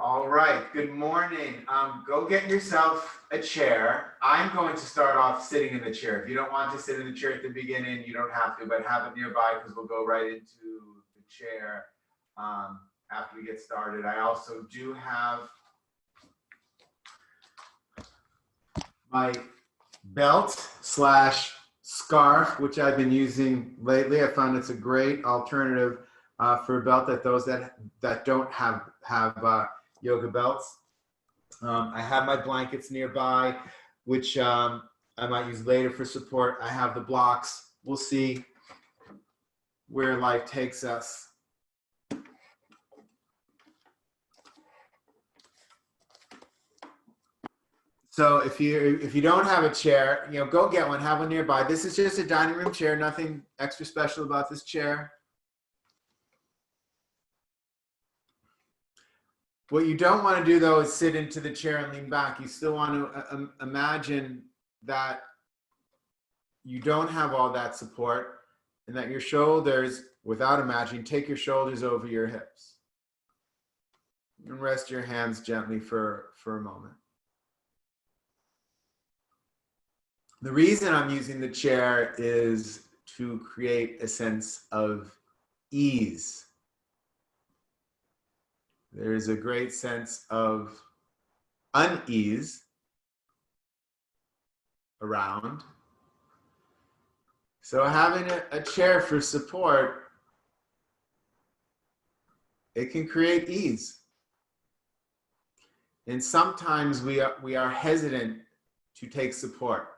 All right, good morning. Go get yourself a chair. I'm going to start off sitting in the chair. If you don't want to sit in the chair at the beginning, you don't have to, but have it nearby because we'll go right into the chair after we get started. I also do have my belt slash scarf, which I've been using lately. I found it's a great alternative for a belt that those that don't have yoga belts. I have my blankets nearby, which I might use later for support. I have the blocks. We'll see where life takes us. So if you don't have a chair, go get one. Have one nearby. This is just a dining room chair. Nothing extra special about this chair. What you don't want to do, though, is sit into the chair and lean back. You still want to imagine that you don't have all that support and that your shoulders, without imagining, take your shoulders over your hips. And rest your hands gently for a moment. The reason I'm using the chair is to create a sense of ease. There's a great sense of unease around. So having a chair for support, it can create ease. And sometimes we are hesitant to take support.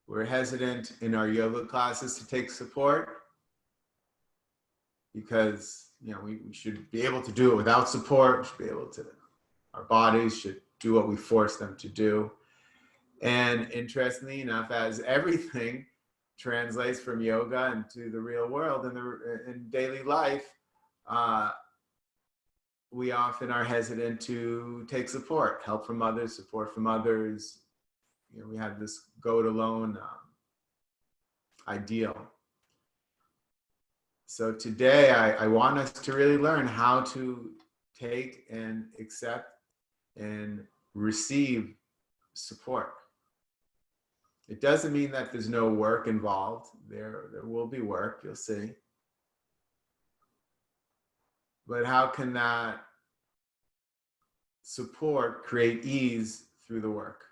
We're hesitant in our yoga classes to take support because we should be able to do it without support. We should be able to, our bodies should do what we force them to do. And interestingly enough, as everything translates from yoga into the real world and in daily life, we often are hesitant to take support, help from others, support from others. We have this go it alone ideal. So today I want us to really learn how to take and accept and receive support. It doesn't mean that there's no work involved. There will be work, you'll see. But how can that support create ease through the work?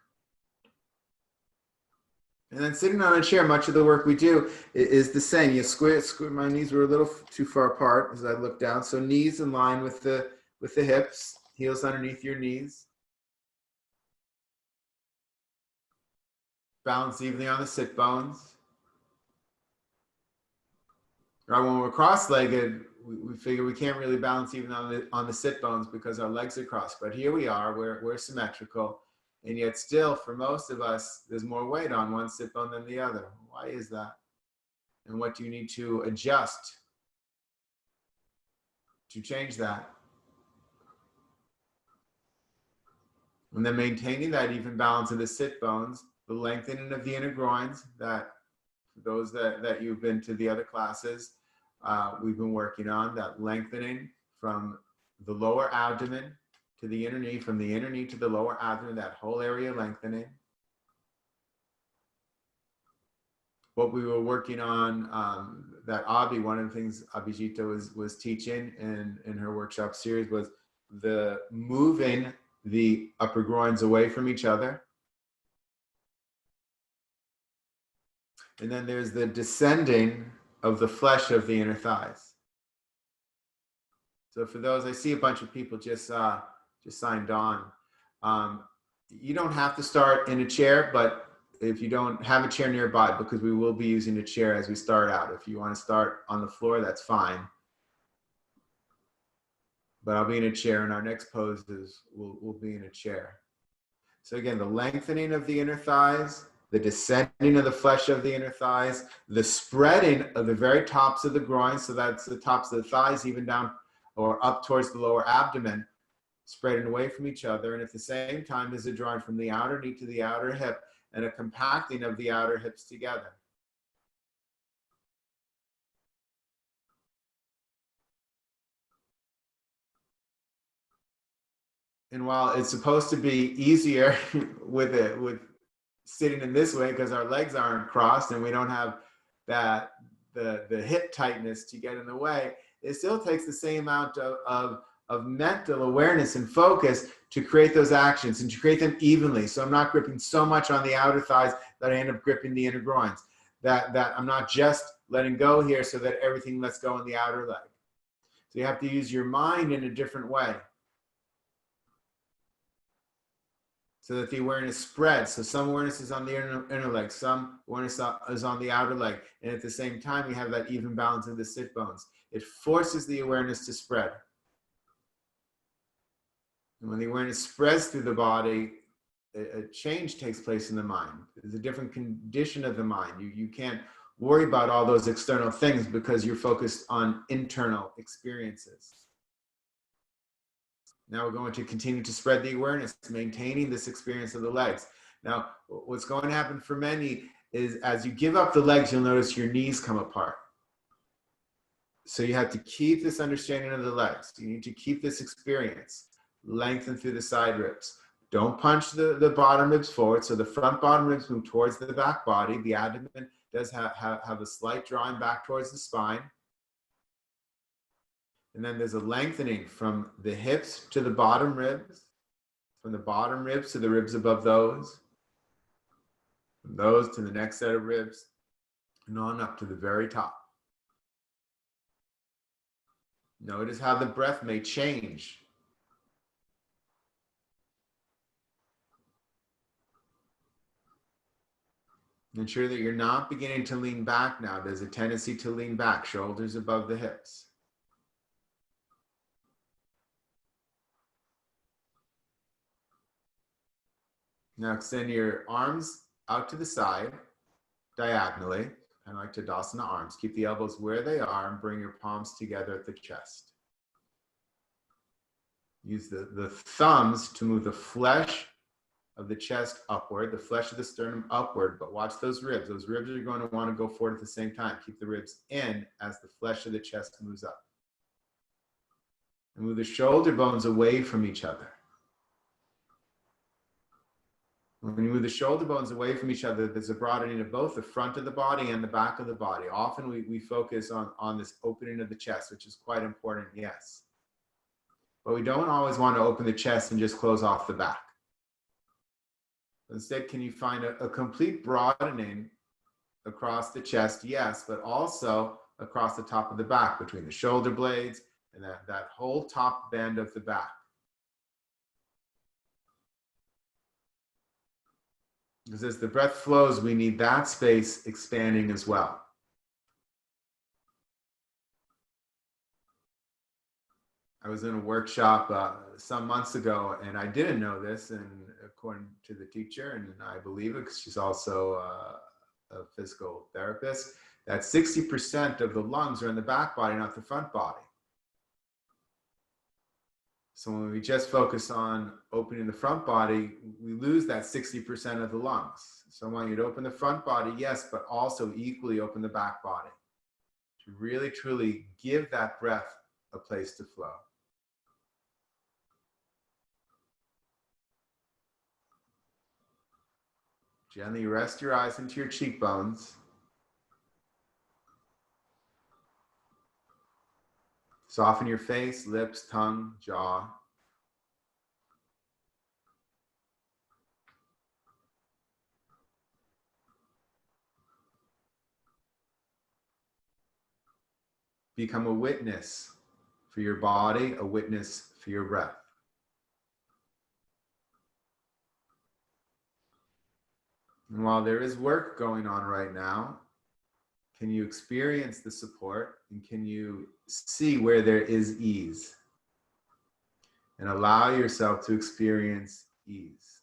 And then sitting on a chair, much of the work we do is the same. You square. My knees were a little too far apart as I look down. So knees in line with the hips, heels underneath your knees. Balance evenly on the sit bones. Right, when we're cross-legged, we figure we can't really balance even on the sit bones because our legs are crossed. But here we are, we're symmetrical. And yet still, for most of us, there's more weight on one sit bone than the other. Why is that? And what do you need to adjust to change that? And then maintaining that even balance of the sit bones, the lengthening of the inner groins, that for those that you've been to the other classes, we've been working on that lengthening from the lower abdomen to the inner knee, from the inner knee to the lower abdomen, that whole area lengthening. What we were working on, that Abhi, one of the things Abhijita was teaching in her workshop series was the moving the upper groins away from each other. And then there's the descending of the flesh of the inner thighs. So for those, I see a bunch of people just signed on. You don't have to start in a chair, but if you don't have a chair nearby, because we will be using a chair as we start out. If you want to start on the floor, that's fine. But I'll be in a chair, and our next poses will be in a chair. So again, the lengthening of the inner thighs, the descending of the flesh of the inner thighs, the spreading of the very tops of the groins, so that's the tops of the thighs even down or up towards the lower abdomen, spreading away from each other. And at the same time, there's a drawing from the outer knee to the outer hip and a compacting of the outer hips together. And while it's supposed to be easier with sitting in this way because our legs aren't crossed and we don't have that the hip tightness to get in the way, it still takes the same amount of mental awareness and focus to create those actions and to create them evenly. So I'm not gripping so much on the outer thighs that I end up gripping the inner groins. That I'm not just letting go here so that everything lets go in the outer leg. So you have to use your mind in a different way, so that the awareness spreads. So some awareness is on the inner leg, some awareness is on the outer leg. And at the same time, you have that even balance of the sit bones. It forces the awareness to spread. And when the awareness spreads through the body, a change takes place in the mind. There's a different condition of the mind. You can't worry about all those external things because you're focused on internal experiences. Now we're going to continue to spread the awareness, maintaining this experience of the legs. Now, what's going to happen for many is as you give up the legs, you'll notice your knees come apart. So you have to keep this understanding of the legs. You need to keep this experience. Lengthen through the side ribs. Don't punch the bottom ribs forward. So the front bottom ribs move towards the back body. The abdomen does have a slight drawing back towards the spine. And then there's a lengthening from the hips to the bottom ribs, from the bottom ribs to the ribs above those, from those to the next set of ribs, and on up to the very top. Notice how the breath may change. Ensure that you're not beginning to lean back now. There's a tendency to lean back, shoulders above the hips. Now extend your arms out to the side, diagonally, kind of like Tadasana arms. Keep the elbows where they are and bring your palms together at the chest. Use the thumbs to move the flesh of the chest upward, the flesh of the sternum upward, but watch those ribs. Those ribs are going to want to go forward at the same time. Keep the ribs in as the flesh of the chest moves up. And move the shoulder bones away from each other. When you move the shoulder bones away from each other, there's a broadening of both the front of the body and the back of the body. Often we focus on this opening of the chest, which is quite important, yes. But we don't always want to open the chest and just close off the back. Instead, can you find a complete broadening across the chest? Yes, but also across the top of the back, between the shoulder blades and that whole top bend of the back. Because as the breath flows, we need that space expanding as well. I was in a workshop some months ago, and I didn't know this, and according to the teacher, and I believe it because she's also a physical therapist, that 60% of the lungs are in the back body, not the front body. So when we just focus on opening the front body, we lose that 60% of the lungs. So I want you to open the front body, yes, but also equally open the back body to really, truly give that breath a place to flow. Gently rest your eyes into your cheekbones. Soften your face, lips, tongue, jaw. Become a witness for your body, a witness for your breath. And while there is work going on right now, can you experience the support and can you see where there is ease? And allow yourself to experience ease.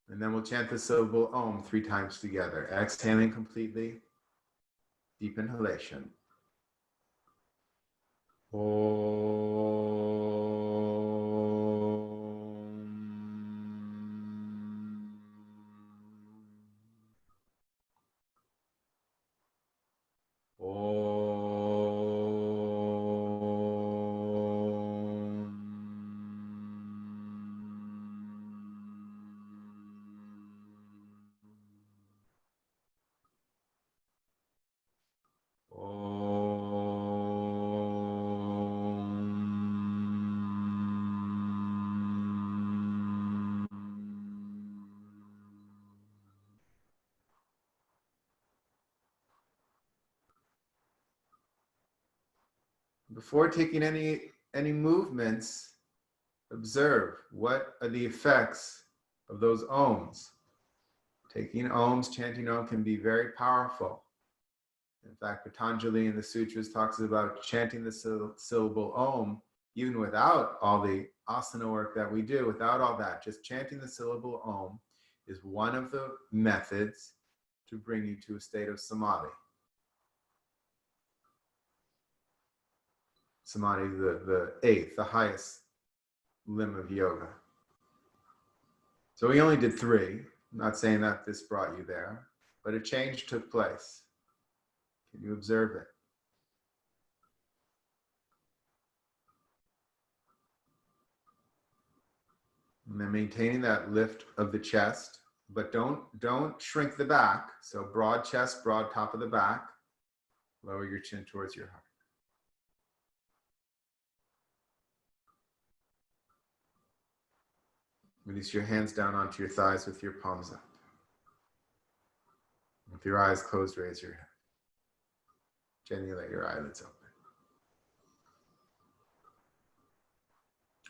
And then we'll chant the syllable Om 3 times together. Exhaling completely. Deep inhalation. Om. Before taking any movements, observe what are the effects of those ohms. Taking ohms, chanting om can be very powerful. In fact, Patanjali in the sutras talks about chanting the syllable om, even without all the asana work that we do, without all that, just chanting the syllable om is one of the methods to bring you to a state of samadhi. Samadhi, the eighth, the highest limb of yoga. So we only did 3. I'm not saying that this brought you there, but a change took place. Can you observe it? And then maintaining that lift of the chest, but don't shrink the back. So broad chest, broad top of the back. Lower your chin towards your heart. Release your hands down onto your thighs with your palms up. With your eyes closed, raise your head. Gently let your eyelids open.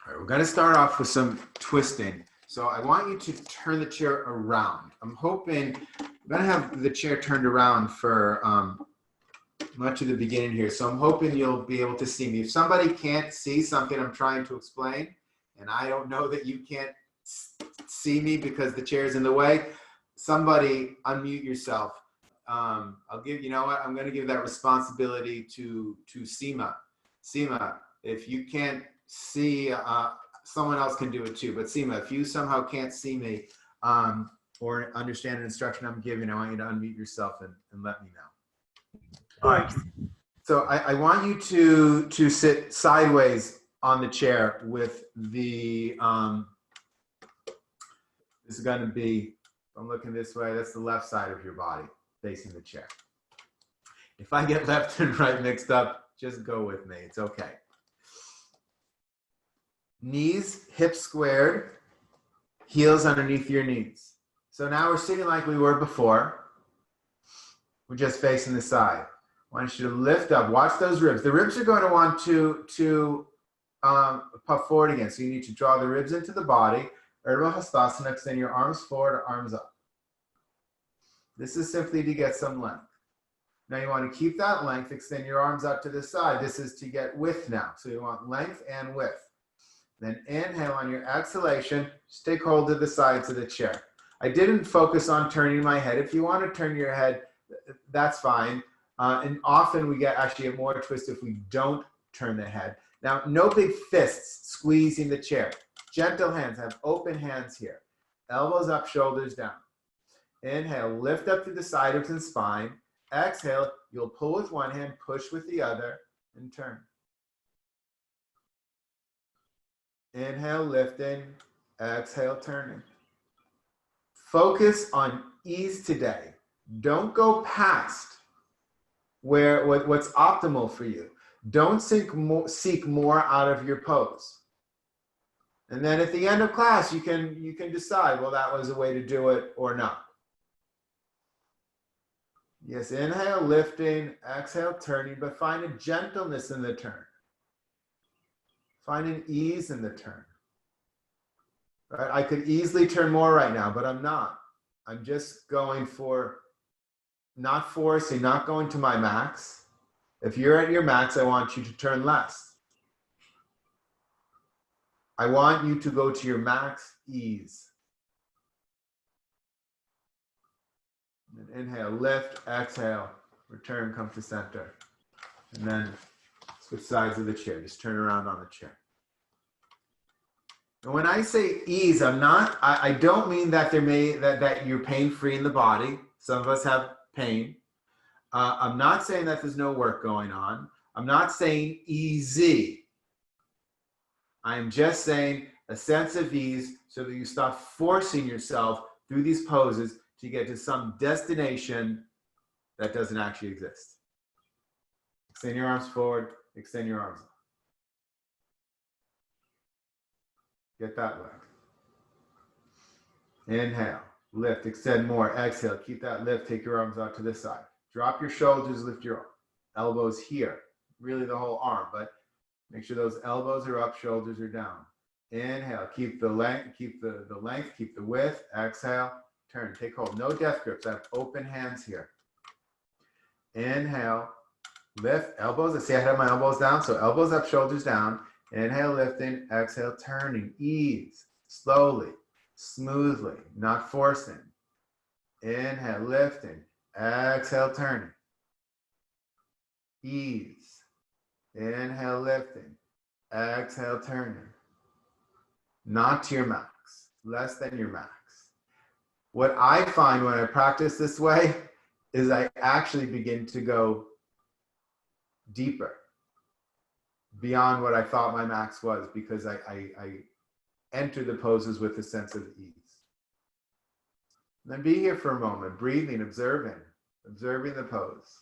All right, we're going to start off with some twisting. So I want you to turn the chair around. I'm going to have the chair turned around for much of the beginning here. So I'm hoping you'll be able to see me. If somebody can't see something I'm trying to explain, and I don't know that you can't see me because the chair is in the way, somebody unmute yourself. I'll give, you know what, I'm going to give that responsibility to Seema. Seema, if you can't see, someone else can do it too. But Seema, if you somehow can't see me or understand an instruction I'm giving, I want you to unmute yourself and let me know. All right. So I want you to sit sideways on the chair with the, this is going to be, I'm looking this way, that's the left side of your body facing the chair. If I get left and right mixed up, just go with me. It's okay. Knees, hips squared, heels underneath your knees. So now we're sitting like we were before. We're just facing the side. I want you to lift up. Watch those ribs. The ribs are going to want to puff forward again. So you need to draw the ribs into the body. Urdhva Hastasana, extend your arms forward or arms up. This is simply to get some length. Now you want to keep that length, extend your arms out to the side. This is to get width now. So you want length and width. Then inhale on your exhalation, just take hold of the sides of the chair. I didn't focus on turning my head. If you want to turn your head, that's fine. And often we get actually a more twist if we don't turn the head. Now, no big fists squeezing the chair. Gentle hands, have open hands here. Elbows up, shoulders down. Inhale, lift up to the sides and spine. Exhale, you'll pull with one hand, push with the other, and turn. Inhale, lifting. Exhale, turning. Focus on ease today. Don't go past what's optimal for you. Don't seek more out of your pose. And then at the end of class, you can decide, well, that was a way to do it or not. Yes, inhale, lifting, exhale, turning, but find a gentleness in the turn. Find an ease in the turn. Right? I could easily turn more right now, but I'm not. I'm just going for, not forcing, not going to my max. If you're at your max, I want you to turn less. I want you to go to your max ease. And inhale, lift, exhale, return, come to center. And then switch sides of the chair. Just turn around on the chair. And when I say ease, I don't mean that that you're pain-free in the body. Some of us have pain. I'm not saying that there's no work going on. I'm not saying easy. I'm just saying a sense of ease so that you stop forcing yourself through these poses to get to some destination that doesn't actually exist. Extend your arms forward, extend your arms up. Get that length. Inhale, lift, extend more. Exhale, keep that lift, take your arms out to the side. Drop your shoulders, lift your elbows here. really the whole arm, but make sure those elbows are up, shoulders are down. Inhale, keep the length, keep the length, keep the width. Exhale, turn, take hold. No death grips. I have open hands here. Inhale, lift, elbows. See, I have my elbows down, so elbows up, shoulders down. Inhale, lifting. Exhale, turning. Ease, slowly, smoothly, not forcing. Inhale, lifting. Exhale, turning. Ease. Inhale, lifting. Exhale, turning. Not to your max, less than your max. What I find when I practice this way is I actually begin to go deeper beyond what I thought my max was, because I enter the poses with a sense of ease. And then be here for a moment, breathing, observing the pose.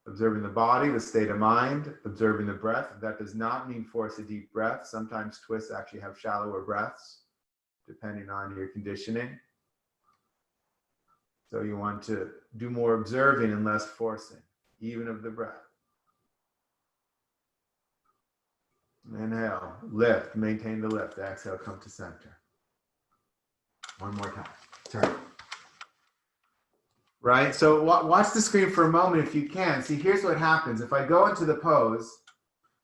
Observing the body, the state of mind, observing the breath. That does not mean force a deep breath. Sometimes twists actually have shallower breaths, depending on your conditioning. So you want to do more observing and less forcing, even of the breath. Inhale, lift, maintain the lift. Exhale, come to center. One more time, turn. Right, so watch the screen for a moment if you can. See, here's what happens. If I go into the pose,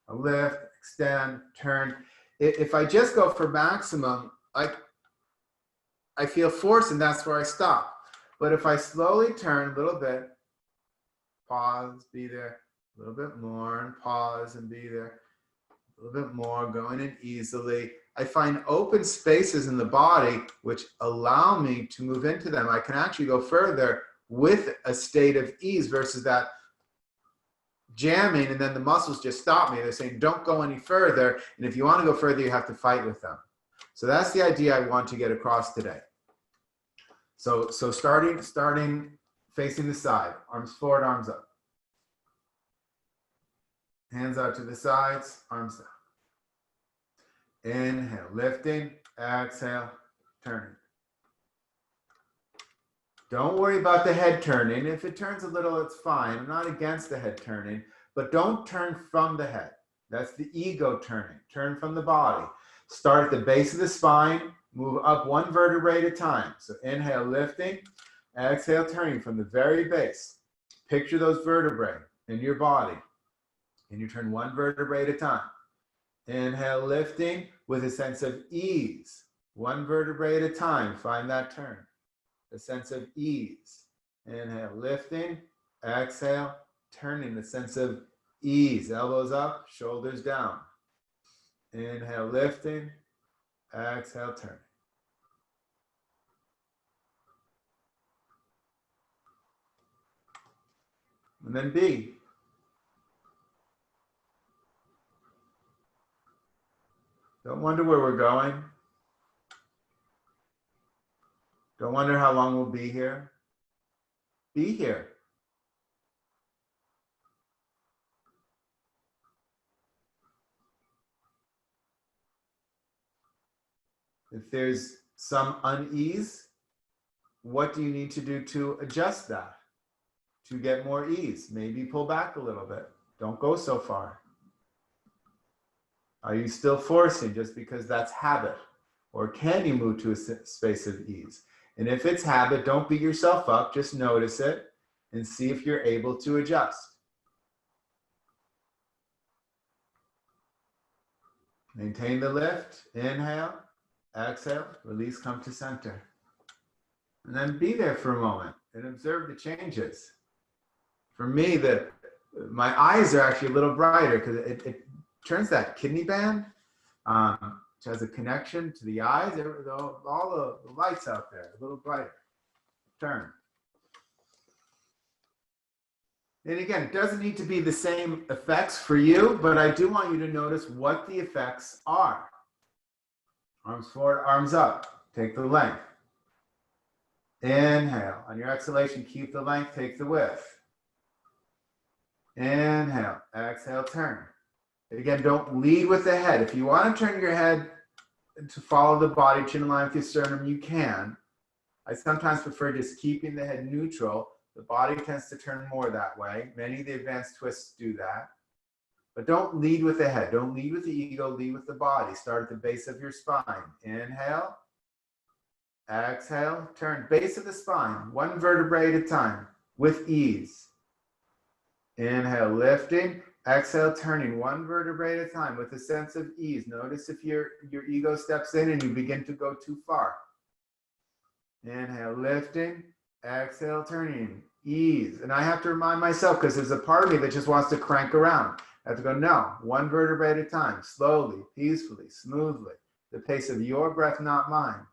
I lift, extend, turn. If I just go for maximum, I feel force, and that's where I stop. But if I slowly turn a little bit, pause, be there, a little bit more, and pause and be there, a little bit more, going in easily. I find open spaces in the body which allow me to move into them. I can actually go further with a state of ease versus that jamming, and then the muscles just stop me. They're saying, don't go any further. And if you want to go further, you have to fight with them. So that's the idea I want to get across today. So starting facing the side, arms forward, arms up. Hands out to the sides, arms down. Inhale, lifting, exhale, turning. Don't worry about the head turning. If it turns a little, it's fine. I'm not against the head turning, but don't turn from the head. That's the ego turning. Turn from the body. Start at the base of the spine, move up one vertebrae at a time. So inhale, lifting, exhale, turning from the very base. Picture those vertebrae in your body, and you turn one vertebrae at a time. Inhale, lifting with a sense of ease. One vertebrae at a time, find that turn. A sense of ease. Inhale, lifting, exhale, turning, the sense of ease. Elbows up, shoulders down. Inhale, lifting, exhale, turning. And then B. Don't wonder where we're going. Don't wonder how long we'll be here. Be here. If there's some unease, what do you need to do to adjust that? To get more ease? Maybe pull back a little bit. Don't go so far. Are you still forcing just because that's habit? Or can you move to a space of ease? And if it's habit, don't beat yourself up. Just notice it and see if you're able to adjust. Maintain the lift. Inhale, exhale, release, come to center. And then be there for a moment and observe the changes. For me, my eyes are actually a little brighter because it turns that kidney band, which has a connection to the eyes, all the lights out there, a little brighter. Turn. And again, it doesn't need to be the same effects for you, but I do want you to notice what the effects are. Arms forward, arms up. Take the length. Inhale. On your exhalation, keep the length, take the width. Inhale, exhale, turn. Again, don't lead with the head. If you want to turn your head to follow the body, chin in line with your sternum, you can. I sometimes prefer just keeping the head neutral, The body tends to turn more that way. Many of the advanced twists do that. But don't lead with the head. Don't lead with the ego. Lead with the body. Start at the base of your spine. Inhale. Exhale. Turn base of the spine. One vertebrae at a time with ease. Inhale, lifting. Exhale, turning one vertebrae at a time with a sense of ease. Notice if your ego steps in and you begin to go too far. Inhale, lifting. Exhale, turning. Ease. And I have to remind myself, because there's a part of me that just wants to crank around. I have to go, no, one vertebrae at a time, slowly, peacefully, smoothly. The pace of your breath, not mine.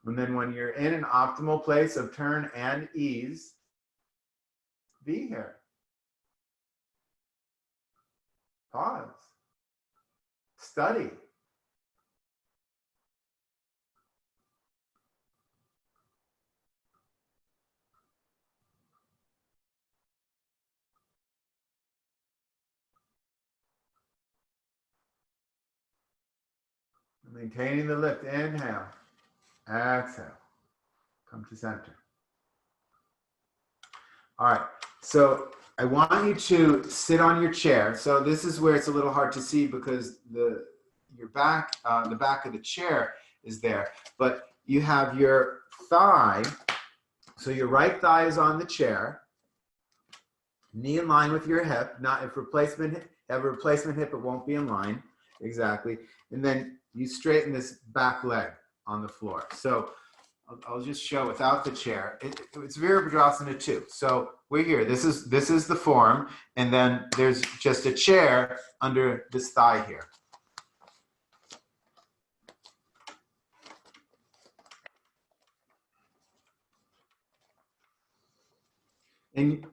And then when you're in an optimal place of turn and ease, be here. Pause. Study. Maintaining the lift. Inhale. Exhale. Come to center. All right. So I want you to sit on your chair. So this is where it's a little hard to see because the back of the chair is there. But you have your thigh. So your right thigh is on the chair. Knee in line with your hip. Not if have a replacement hip, it won't be in line. Exactly. And then you straighten this back leg on the floor. So I'll just show without the chair. It's Virabhadrasana 2. So we're here. This is the form, and then there's just a chair under this thigh here. And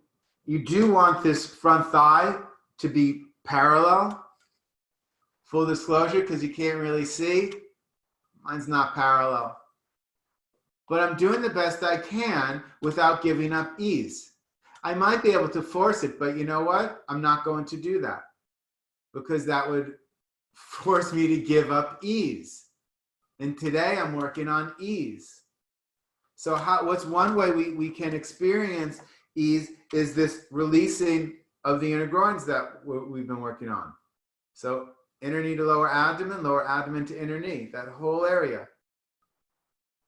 you do want this front thigh to be parallel. Full disclosure, because you can't really see, mine's not parallel. But I'm doing the best I can without giving up ease. I might be able to force it, but you know what? I'm not going to do that because that would force me to give up ease. And today I'm working on ease. So what's one way we can experience ease is this releasing of the inner groins that we've been working on. So inner knee to lower abdomen to inner knee, that whole area.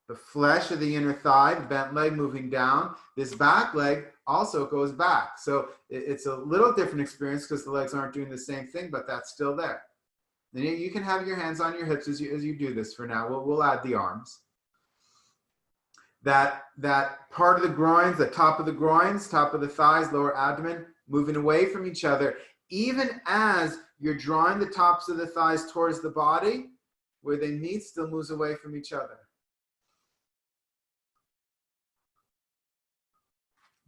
The flesh of the inner thigh, the bent leg moving down. This back leg also goes back. So it's a little different experience because the legs aren't doing the same thing, but that's still there. Then you can have your hands on your hips as you do this for now. We'll add the arms. That part of the groins, the top of the groins, top of the thighs, lower abdomen, moving away from each other, even as you're drawing the tops of the thighs towards the body, where they meet still moves away from each other.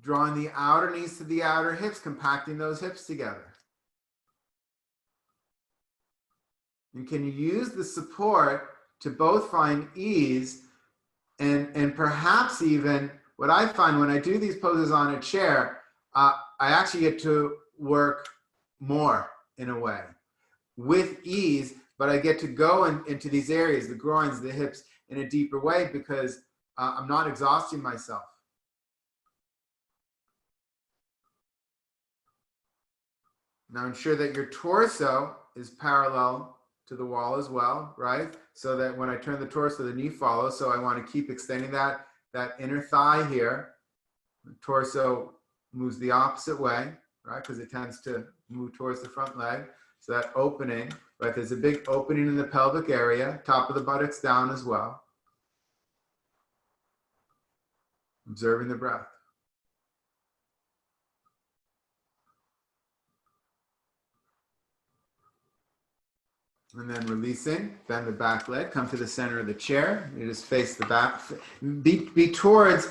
Drawing the outer knees to the outer hips, compacting those hips together. And can you use the support to both find ease and perhaps even, what I find when I do these poses on a chair, I actually get to work more in a way with ease, but I get to go into these areas, the groins, the hips, in a deeper way because I'm not exhausting myself. Now ensure that your torso is parallel to the wall as well, right? So that when I turn the torso, the knee follows. So I want to keep extending that inner thigh here. The torso moves the opposite way, right? Because it tends to move towards the front leg. So that opening, right? There's a big opening in the pelvic area, top of the buttocks down as well. Observing the breath. And then releasing, bend the back leg, come to the center of the chair. You just face the back, be towards,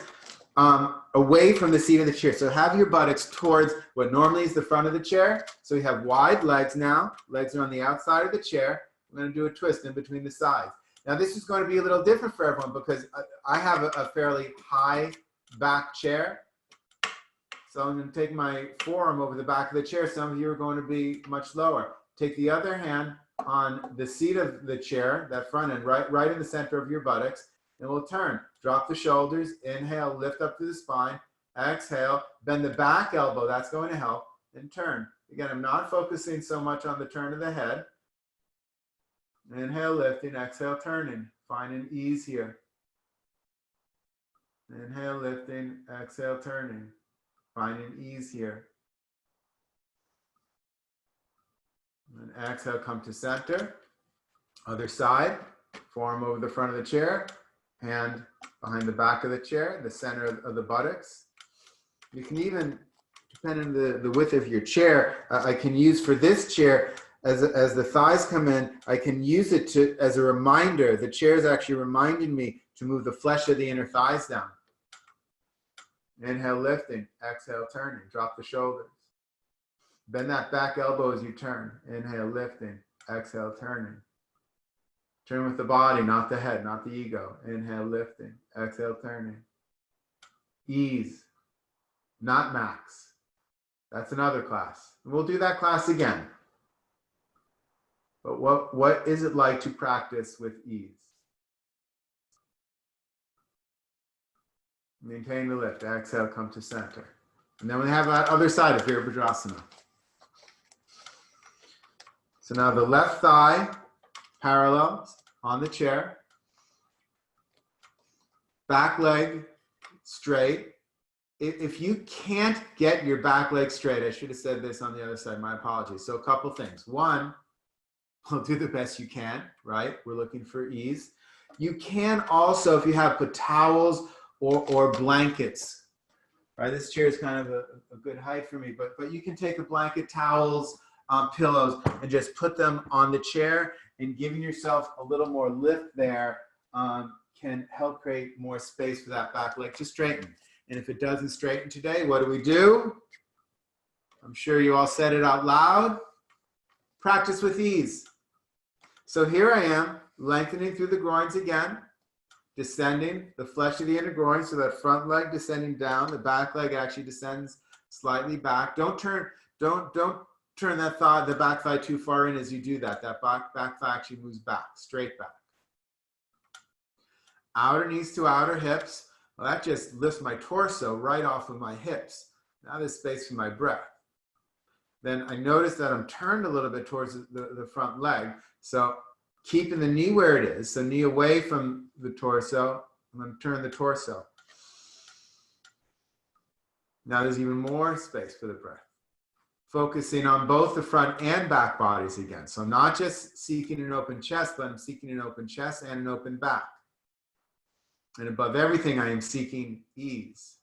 away from the seat of the chair. So have your buttocks towards what normally is the front of the chair. So you have wide legs now. Legs are on the outside of the chair. We're going to do a twist in between the sides. Now this is going to be a little different for everyone because I have a fairly high back chair. So I'm going to take my forearm over the back of the chair. Some of you are going to be much lower. Take the other hand on the seat of the chair, that front end, right in the center of your buttocks, and we'll turn. Drop the shoulders, inhale, lift up to the spine, Exhale, bend the back elbow. That's going to help. And turn. Again, I'm not focusing so much on the turn of the head. Inhale, lifting. Exhale, turning. Find an ease here. Inhale, lifting. Exhale, turning. Find an ease here. And exhale, come to center. Other side. Forearm over the front of the chair. Hand behind the back of the chair, the center of the buttocks. You can even, depending on the width of your chair, I can use for this chair, as the thighs come in, I can use it as a reminder. The chair is actually reminding me to move the flesh of the inner thighs down. Inhale, lifting. Exhale, turning. Drop the shoulders. Bend that back elbow as you turn. Inhale, lifting. Exhale, turning. Turn with the body, not the head, not the ego. Inhale, lifting. Exhale, turning. Ease, not max. That's another class. And we'll do that class again. But what is it like to practice with ease? Maintain the lift. Exhale, come to center. And then we have that other side of Virabhadrasana. So now the left thigh parallel on the chair. Back leg straight. If you can't get your back leg straight, I should have said this on the other side, my apologies. So a couple things. One, we'll do the best you can, right? We're looking for ease. You can also, if you have, put towels or blankets, right? This chair is kind of a good height for me, but you can take a blanket, towels, pillows, and just put them on the chair, and giving yourself a little more lift there can help create more space for that back leg to straighten. And if it doesn't straighten today, what do? I'm sure you all said it out loud. Practice with ease. So here I am, lengthening through the groins again, descending the flesh of the inner groin, so that front leg descending down, the back leg actually descends slightly back. Don't turn the back thigh too far in as you do that. That back thigh actually moves back, straight back. Outer knees to outer hips. Well, that just lifts my torso right off of my hips. Now there's space for my breath. Then I notice that I'm turned a little bit towards the front leg. So keeping the knee where it is, so knee away from the torso, I'm going to turn the torso. Now there's even more space for the breath. Focusing on both the front and back bodies again. So I'm not just seeking an open chest, but I'm seeking an open chest and an open back. And above everything, I am seeking ease.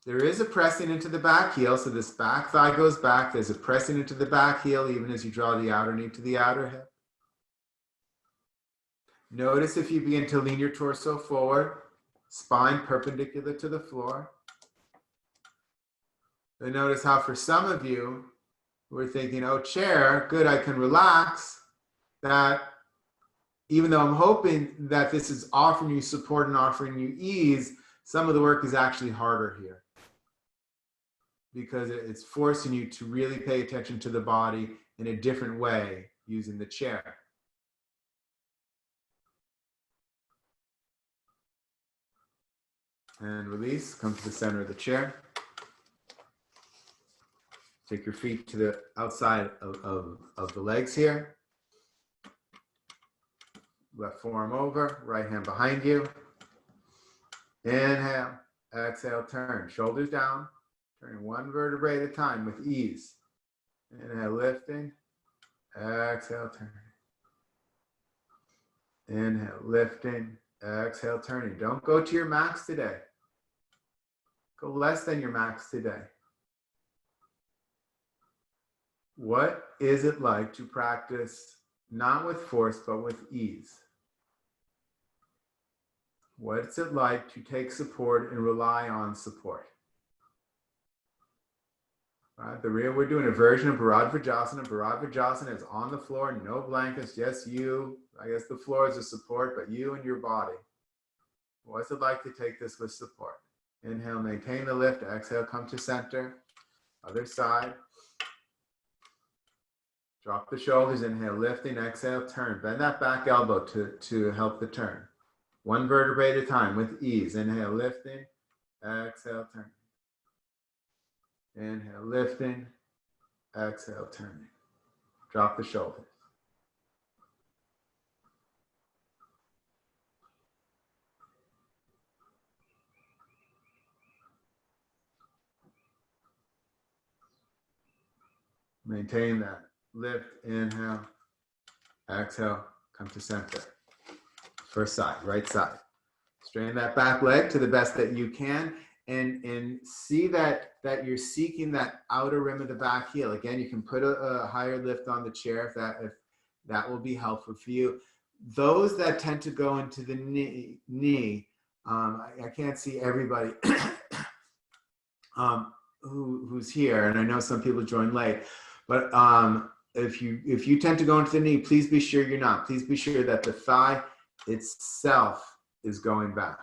There is a pressing into the back heel, so this back thigh goes back. There's a pressing into the back heel, even as you draw the outer knee to the outer hip. Notice if you begin to lean your torso forward, spine perpendicular to the floor. Then notice how for some of you who are thinking, oh, chair, good, I can relax, that even though I'm hoping that this is offering you support and offering you ease, some of the work is actually harder here, because it's forcing you to really pay attention to the body in a different way using the chair. And release, come to the center of the chair. Take your feet to the outside of the legs here. Left forearm over, right hand behind you. Inhale, exhale, turn. Shoulders down, turning one vertebrae at a time with ease. Inhale, lifting. Exhale, turning. Inhale, lifting. Exhale, turning. Don't go to your max today. Go less than your max today. What is it like to practice not with force, but with ease? What's it like to take support and rely on support? Right, we're doing a version of Bharadvajasana. Bharadvajasana is on the floor, no blankets, just you. I guess the floor is a support, but you and your body. What's it like to take this with support? Inhale, maintain the lift. Exhale, come to center. Other side. Drop the shoulders. Inhale, lifting. Exhale, turn. Bend that back elbow to help the turn. One vertebrae at a time with ease. Inhale, lifting. Exhale, turning. Inhale, lifting. Exhale, turning. Drop the shoulders. Maintain that. Lift, inhale, exhale, come to center. First side, right side. Straighten that back leg to the best that you can, and see that you're seeking that outer rim of the back heel. Again, you can put a higher lift on the chair if that will be helpful for you. Those that tend to go into the knee, I can't see everybody who's here, and I know some people join late, but if you tend to go into the knee, please be sure you're not. Please be sure that the thigh itself is going back.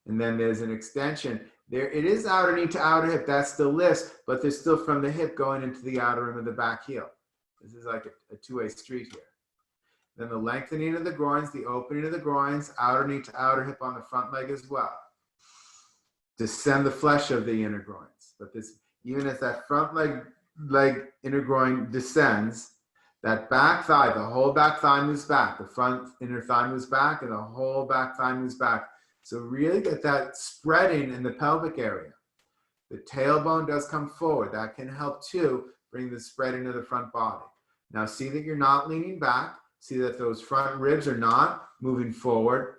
And then there's an extension. There it is outer knee to outer hip. That still lifts, but there's still from the hip going into the outer rim of the back heel. This is like a two-way street here. Then the lengthening of the groins, the opening of the groins, outer knee to outer hip on the front leg as well. Descend the flesh of the inner groins. But this, even as that front leg inner groin descends, that back thigh, the whole back thigh moves back. The front inner thigh moves back, and the whole back thigh moves back. So really get that spreading in the pelvic area. The tailbone does come forward. That can help too bring the spreading of the front body. Now see that you're not leaning back. See that those front ribs are not moving forward.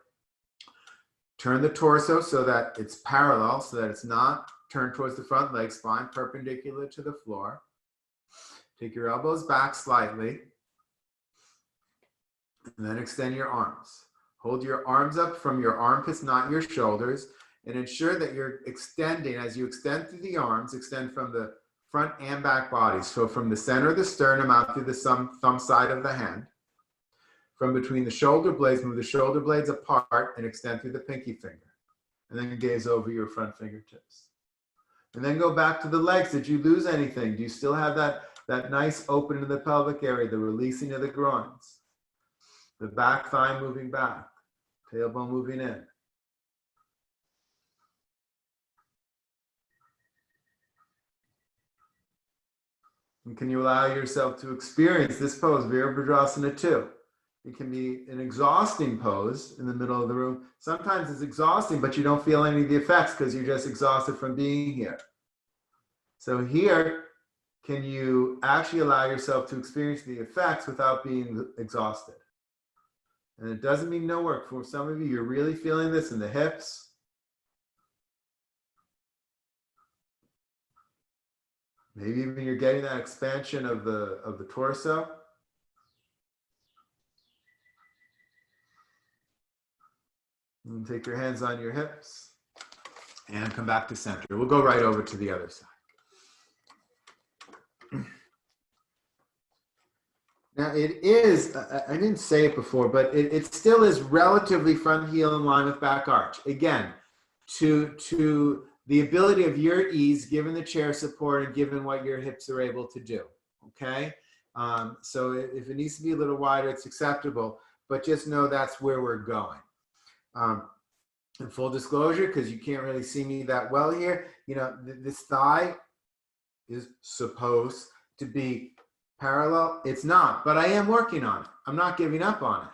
Turn the torso so that it's parallel, so that it's not turned towards the front leg, spine perpendicular to the floor. Take your elbows back slightly, and then extend your arms. Hold your arms up from your armpits, not your shoulders, and ensure that you're extending. As you extend through the arms, extend from the front and back bodies. So from the center of the sternum out through the thumb side of the hand. From between the shoulder blades, move the shoulder blades apart and extend through the pinky finger. And then gaze over your front fingertips. And then go back to the legs. Did you lose anything? Do you still have that nice opening of the pelvic area, the releasing of the groins? The back thigh moving back, tailbone moving in. And can you allow yourself to experience this pose, Virabhadrasana 2? It can be an exhausting pose in the middle of the room. Sometimes it's exhausting, but you don't feel any of the effects because you're just exhausted from being here. So here, can you actually allow yourself to experience the effects without being exhausted? And it doesn't mean no work. For some of you, you're really feeling this in the hips. Maybe even you're getting that expansion of the torso. And take your hands on your hips and come back to center. We'll go right over to the other side. Now it is, I didn't say it before, but it still is relatively front heel in line with back arch. Again, to the ability of your ease, given the chair support and given what your hips are able to do, okay? So if it needs to be a little wider, it's acceptable, but just know that's where we're going. In full disclosure, because you can't really see me that well here, you know, this thigh is supposed to be parallel. It's not, but I am working on it. I'm not giving up on it.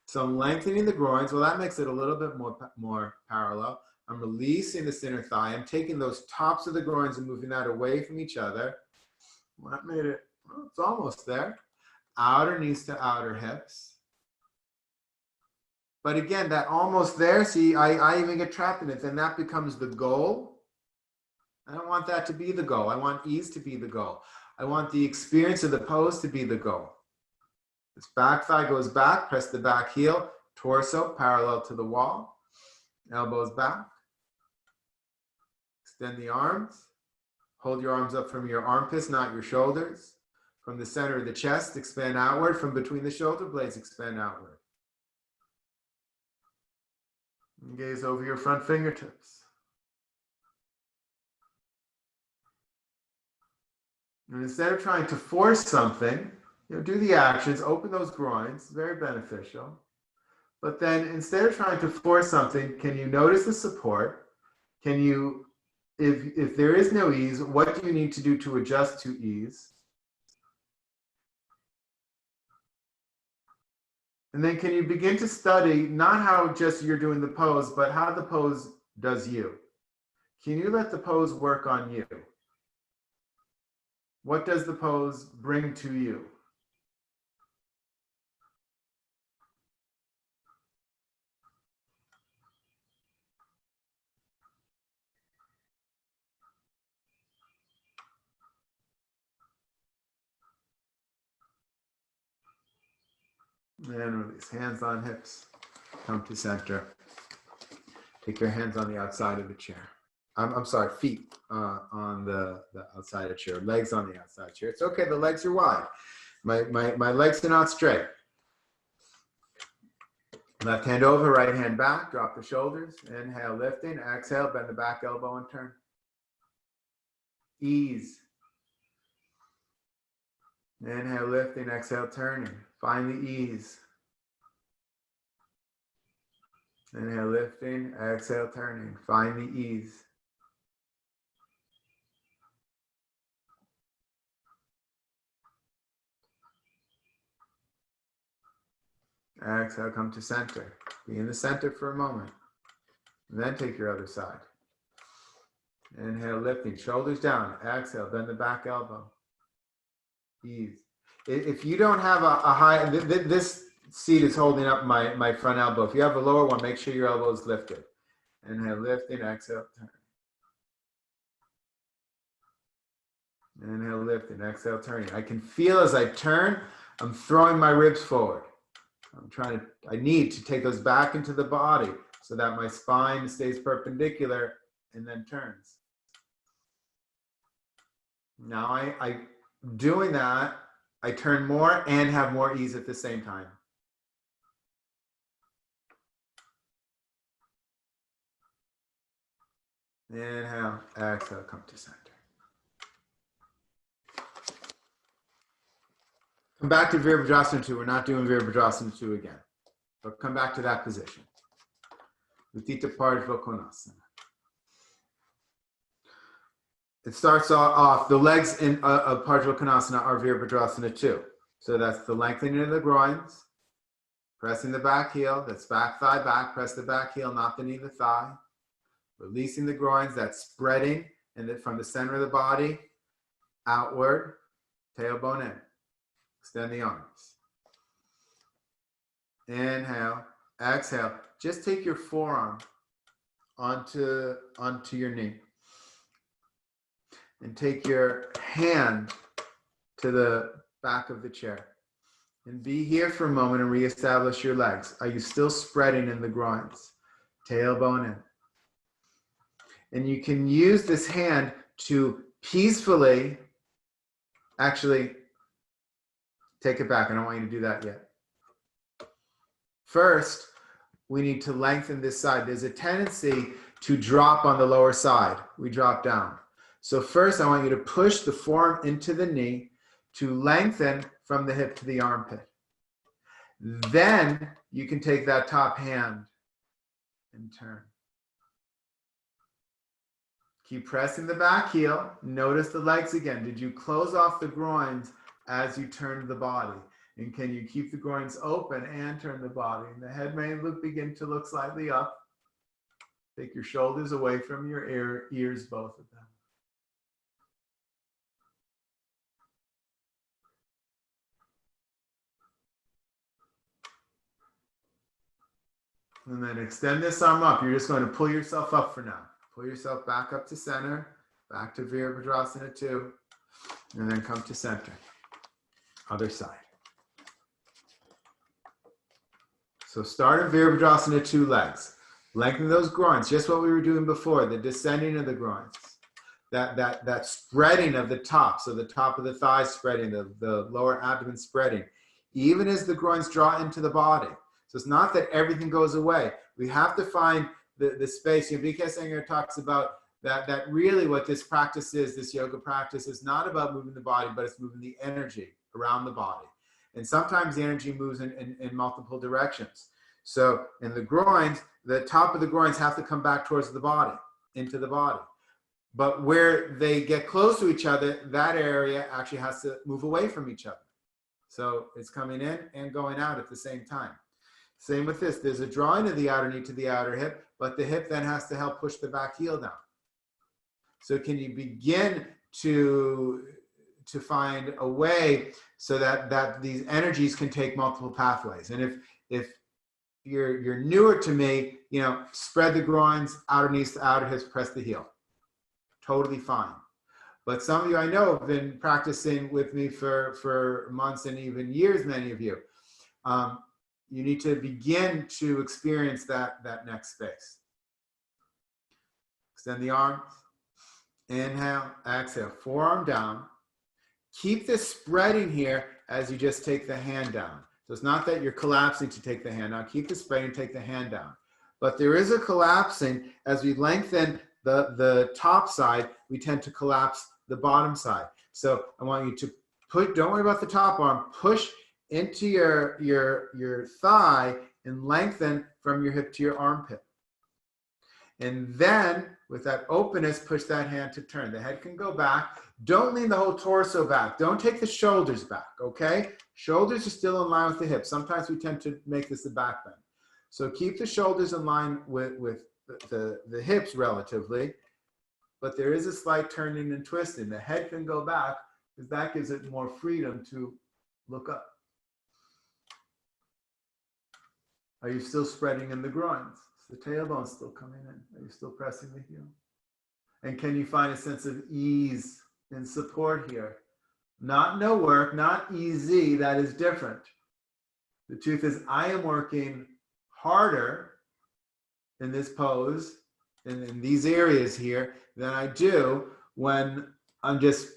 So I'm lengthening the groins. Well, that makes it a little bit more parallel. I'm releasing this inner thigh. I'm taking those tops of the groins and moving that away from each other. Well, that made it, well, it's almost there. Outer knees to outer hips. But again, that almost there, see, I even get trapped in it. Then that becomes the goal. I don't want that to be the goal. I want ease to be the goal. I want the experience of the pose to be the goal. This back thigh goes back, press the back heel, torso parallel to the wall, elbows back. Extend the arms. Hold your arms up from your armpits, not your shoulders. From the center of the chest, expand outward. From between the shoulder blades, expand outward. And gaze over your front fingertips. And instead of trying to force something, you know, do the actions, open those groins, very beneficial. But then instead of trying to force something, can you notice the support? Can you, if there is no ease, what do you need to do to adjust to ease? And then can you begin to study not how just you're doing the pose, but how the pose does you? Can you let the pose work on you? What does the pose bring to you? And release. Hands on hips. Come to center. Take your hands on the outside of the chair. I'm sorry, feet on the outside of the chair. Legs on the outside of the chair. It's okay, the legs are wide. My legs are not straight. Left hand over, right hand back. Drop the shoulders. Inhale, lifting. Exhale, bend the back elbow and turn. Ease. Inhale, lifting. Exhale, turning. Find the ease. Inhale, lifting. Exhale, turning. Find the ease. Exhale, come to center. Be in the center for a moment. And then take your other side. Inhale, lifting. Shoulders down. Exhale, bend the back elbow. Ease. If you don't have a high, this seat is holding up my front elbow. If you have a lower one, make sure your elbow is lifted. Inhale, lifting. Exhale, turn. Inhale, lifting. Exhale, turning. I can feel as I turn, I'm throwing my ribs forward. I need to take those back into the body so that my spine stays perpendicular and then turns. Now I doing that, I turn more and have more ease at the same time. Inhale, exhale, come to center. Come back to Virabhadrasana 2. We're not doing Virabhadrasana 2 again. But come back to that position. Utthita Parsva Konasana. It starts off, the legs of Parsva Konasana are Virabhadrasana 2. So that's the lengthening of the groins, pressing the back heel, that's back thigh back, press the back heel, not the knee, the thigh. Releasing the groins, that's spreading, and then from the center of the body, outward, tailbone in. Extend the arms. Inhale, exhale. Just take your forearm onto your knee. And take your hand to the back of the chair. And be here for a moment and reestablish your legs. Are you still spreading in the groins? Tailbone in. And you can use this hand to peacefully, actually, take it back. I don't want you to do that yet. First, we need to lengthen this side. There's a tendency to drop on the lower side. We drop down. So first, I want you to push the forearm into the knee to lengthen from the hip to the armpit. Then you can take that top hand and turn. Keep pressing the back heel. Notice the legs again. Did you close off the groins as you turned the body? And can you keep the groins open and turn the body? And the head may begin to look slightly up. Take your shoulders away from your ears, both of them. And then extend this arm up. You're just going to pull yourself up for now. Pull yourself back up to center, back to Virabhadrasana 2, and then come to center. Other side. So start in Virabhadrasana 2 legs. Lengthen those groins, just what we were doing before, the descending of the groins. That spreading of the top, so the top of the thighs spreading, the lower abdomen spreading, even as the groins draw into the body. So it's not that everything goes away. We have to find the space. B.K. Iyengar talks about that really what this practice is, this yoga practice, is not about moving the body, but it's moving the energy around the body. And sometimes the energy moves in multiple directions. So in the groins, the top of the groins have to come back towards the body, into the body. But where they get close to each other, that area actually has to move away from each other. So it's coming in and going out at the same time. Same with this. There's a drawing of the outer knee to the outer hip, but the hip then has to help push the back heel down. So can you begin to find a way so that these energies can take multiple pathways? And if you're newer to me, you know, spread the groins, outer knees to outer hips, press the heel. Totally fine. But some of you I know have been practicing with me for months and even years, many of you. You need to begin to experience that next space. Extend the arms. Inhale, exhale, forearm down. Keep this spreading here as you just take the hand down. So it's not that you're collapsing to take the hand down. Keep the spreading, take the hand down. But there is a collapsing as we lengthen the top side, we tend to collapse the bottom side. So I want you to put, don't worry about the top arm, push into your thigh and lengthen from your hip to your armpit. And then with that openness, push that hand to turn. The head can go back. Don't lean the whole torso back. Don't take the shoulders back, okay? Shoulders are still in line with the hips. Sometimes we tend to make this a back bend. So keep the shoulders in line with the hips relatively, but there is a slight turning and twisting. The head can go back because that gives it more freedom to look up. Are you still spreading in the groins? Is the tailbone still coming in? Are you still pressing the heel? And can you find a sense of ease and support here? Not no work, not easy, that is different. The truth is I am working harder in this pose, in these areas here, than I do when I'm just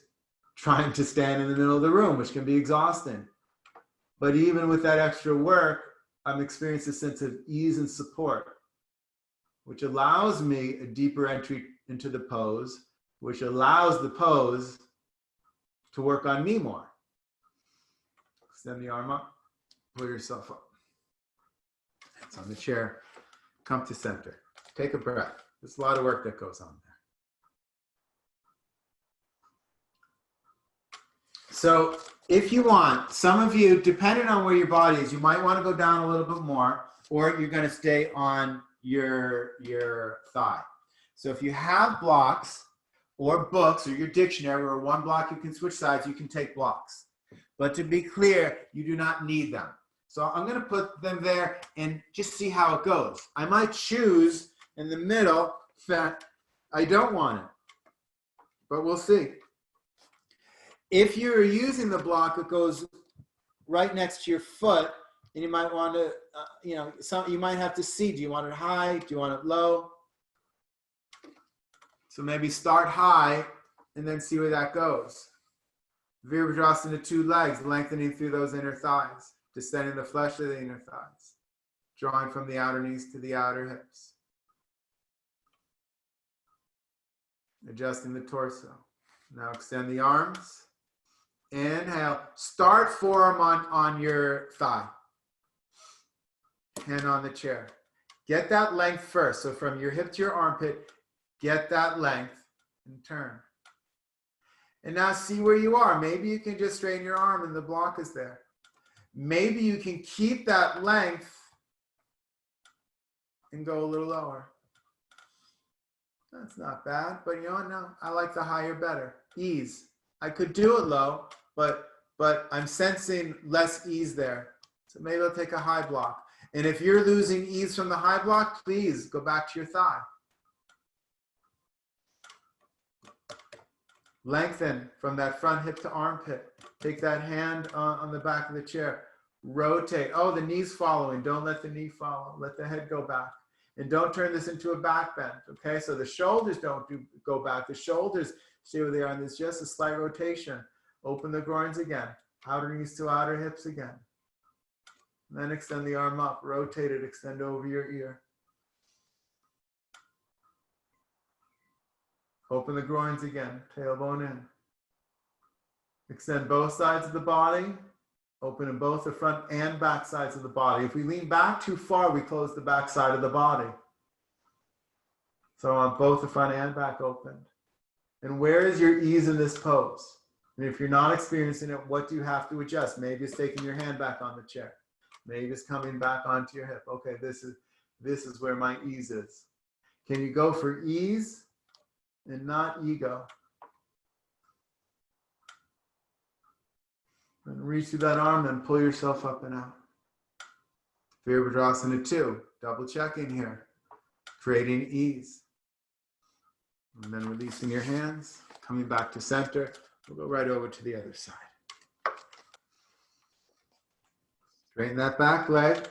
trying to stand in the middle of the room, which can be exhausting. But even with that extra work, I'm experiencing a sense of ease and support, which allows me a deeper entry into the pose, which allows the pose to work on me more. Extend the arm up, pull yourself up. Hands on the chair, come to center. Take a breath. There's a lot of work that goes on there. So if you want, some of you, depending on where your body is, you might want to go down a little bit more, or you're going to stay on your thigh. So if you have blocks or books or your dictionary or one block you can switch sides, you can take blocks. But to be clear, you do not need them. So I'm going to put them there and just see how it goes. I might choose in the middle that I don't want it, but we'll see. If you're using the block that goes right next to your foot, and you might want to, you might have to see, do you want it high? Do you want it low? So maybe start high and then see where that goes. Virabhadrasana, 2 legs, lengthening through those inner thighs, descending the flesh of the inner thighs, drawing from the outer knees to the outer hips. Adjusting the torso. Now extend the arms. Inhale. Start forearm on your thigh. Hand on the chair. Get that length first. So from your hip to your armpit, get that length and turn. And now see where you are. Maybe you can just straighten your arm and the block is there. Maybe you can keep that length and go a little lower. That's not bad, but you know what? No, I like the higher better. Ease. I could do it low, but I'm sensing less ease there. So maybe I'll take a high block. And if you're losing ease from the high block, please go back to your thigh. Lengthen from that front hip to armpit. Take that hand on the back of the chair. Rotate. Oh, the knee's following. Don't let the knee follow. Let the head go back. And don't turn this into a back bend, okay? So the shoulders don't go back. The shoulders stay where they are, and there's just a slight rotation. Open the groins again. Outer knees to outer hips again. And then extend the arm up. Rotate it. Extend over your ear. Open the groins again. Tailbone in. Extend both sides of the body. Open in both the front and back sides of the body. If we lean back too far, we close the back side of the body. So I want both the front and back opened. And where is your ease in this pose? And if you're not experiencing it, what do you have to adjust? Maybe it's taking your hand back on the chair. Maybe it's coming back onto your hip. Okay, this is where my ease is. Can you go for ease and not ego? And reach through that arm and pull yourself up and out. Virabhadrasana 2, double checking here. Creating ease. And then releasing your hands, coming back to center. We'll go right over to the other side. Straighten that back leg.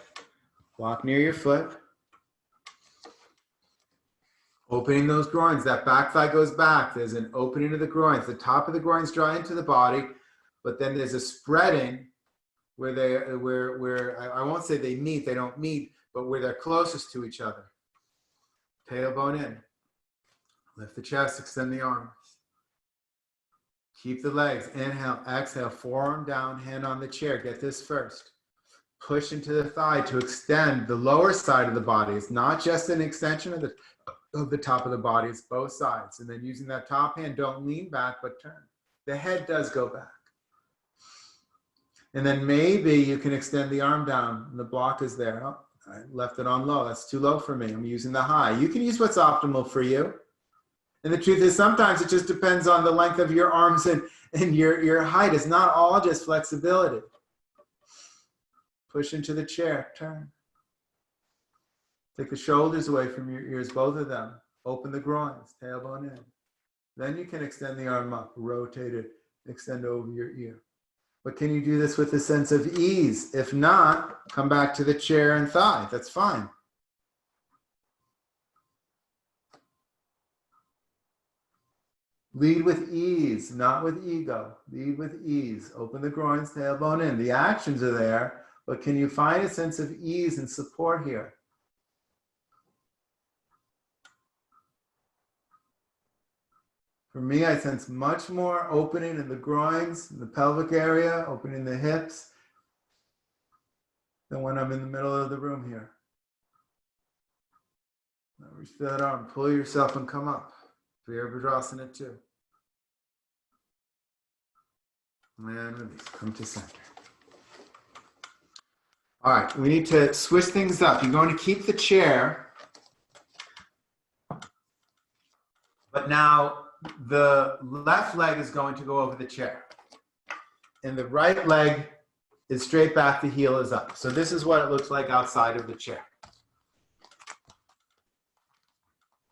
Walk near your foot. Opening those groins. That back thigh goes back. There's an opening of the groins. The top of the groins draw into the body, but then there's a spreading where I won't say they meet, they don't meet, but where they're closest to each other. Tailbone in. Lift the chest, extend the arms. Keep the legs. Inhale, exhale, forearm down, hand on the chair. Get this first. Push into the thigh to extend the lower side of the body. It's not just an extension of the top of the body, it's both sides. And then using that top hand, don't lean back, but turn. The head does go back. And then maybe you can extend the arm down and the block is there. Oh, I left it on low. That's too low for me. I'm using the high. You can use what's optimal for you. And the truth is sometimes it just depends on the length of your arms and your height. It's not all just flexibility. Push into the chair, turn. Take the shoulders away from your ears, both of them. Open the groins, tailbone in. Then you can extend the arm up, rotate it, extend over your ear. But can you do this with a sense of ease? If not, come back to the chair and thigh. That's fine. Lead with ease, not with ego. Lead with ease. Open the groins, tailbone in. The actions are there, but can you find a sense of ease and support here? For me, I sense much more opening in the groins, in the pelvic area, opening the hips, than when I'm in the middle of the room here. Now reach that arm, pull yourself and come up. Virabhadrasana 2. And release, come to center. All right, we need to switch things up. You're going to keep the chair, but now the left leg is going to go over the chair. And the right leg is straight back, the heel is up. So this is what it looks like outside of the chair.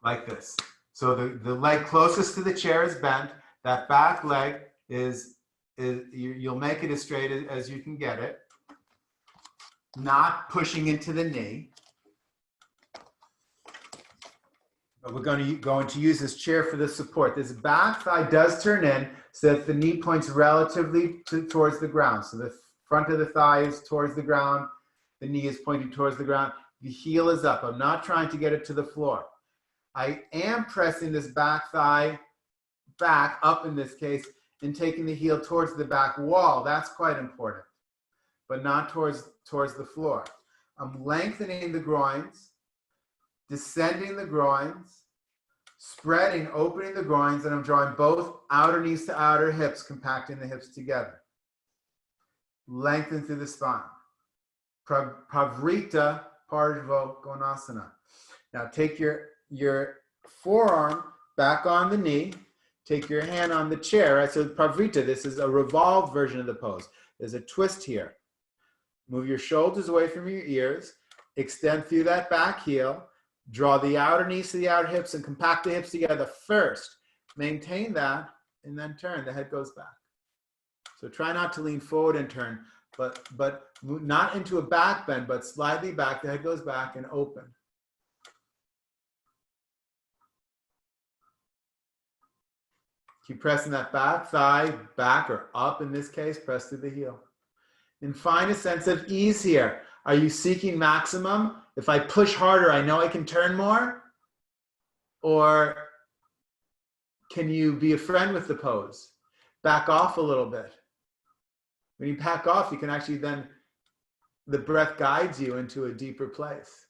Like this. So the leg closest to the chair is bent. That back leg you'll make it as straight as you can get it. Not pushing into the knee. But we're going to use this chair for the support. This back thigh does turn in so that the knee points relatively towards the ground. So the front of the thigh is towards the ground. The knee is pointing towards the ground. The heel is up. I'm not trying to get it to the floor. I am pressing this back thigh back up in this case and taking the heel towards the back wall. That's quite important, but not towards the floor. I'm lengthening the groins, descending the groins, spreading, opening the groins, and I'm drawing both outer knees to outer hips, compacting the hips together. Lengthen through the spine. Pravrita Parvo Konasana. Now take your forearm back on the knee. Take your hand on the chair. Right? So Pravrita, this is a revolved version of the pose. There's a twist here. Move your shoulders away from your ears. Extend through that back heel. Draw the outer knees to the outer hips and compact the hips together first. Maintain that and then turn. The head goes back. So try not to lean forward and turn, but not into a back bend, but slightly back. The head goes back and open. Keep pressing that back thigh, back or up in this case, press through the heel. And find a sense of ease here. Are you seeking maximum? If I push harder, I know I can turn more? Or can you be a friend with the pose? Back off a little bit. When you back off, you can actually then, the breath guides you into a deeper place.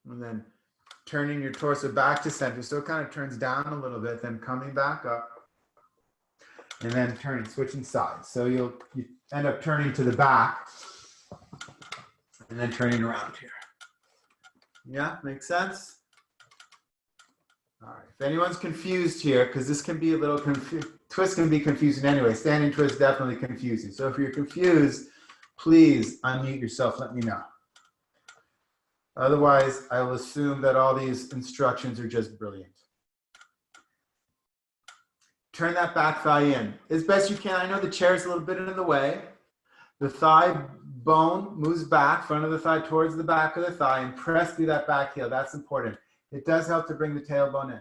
And then turning your torso back to center. So it kind of turns down a little bit, then coming back up. And then turning, switching sides. So you end up turning to the back and then turning around here. Yeah, makes sense? All right, if anyone's confused here, because this can be a little twist can be confusing anyway. Standing twist definitely confusing. So if you're confused, please unmute yourself, let me know. Otherwise, I will assume that all these instructions are just brilliant. Turn that back thigh in as best you can. I know the chair is a little bit in the way. The thigh bone moves back, front of the thigh towards the back of the thigh, and press through that back heel. That's important. It does help to bring the tailbone in.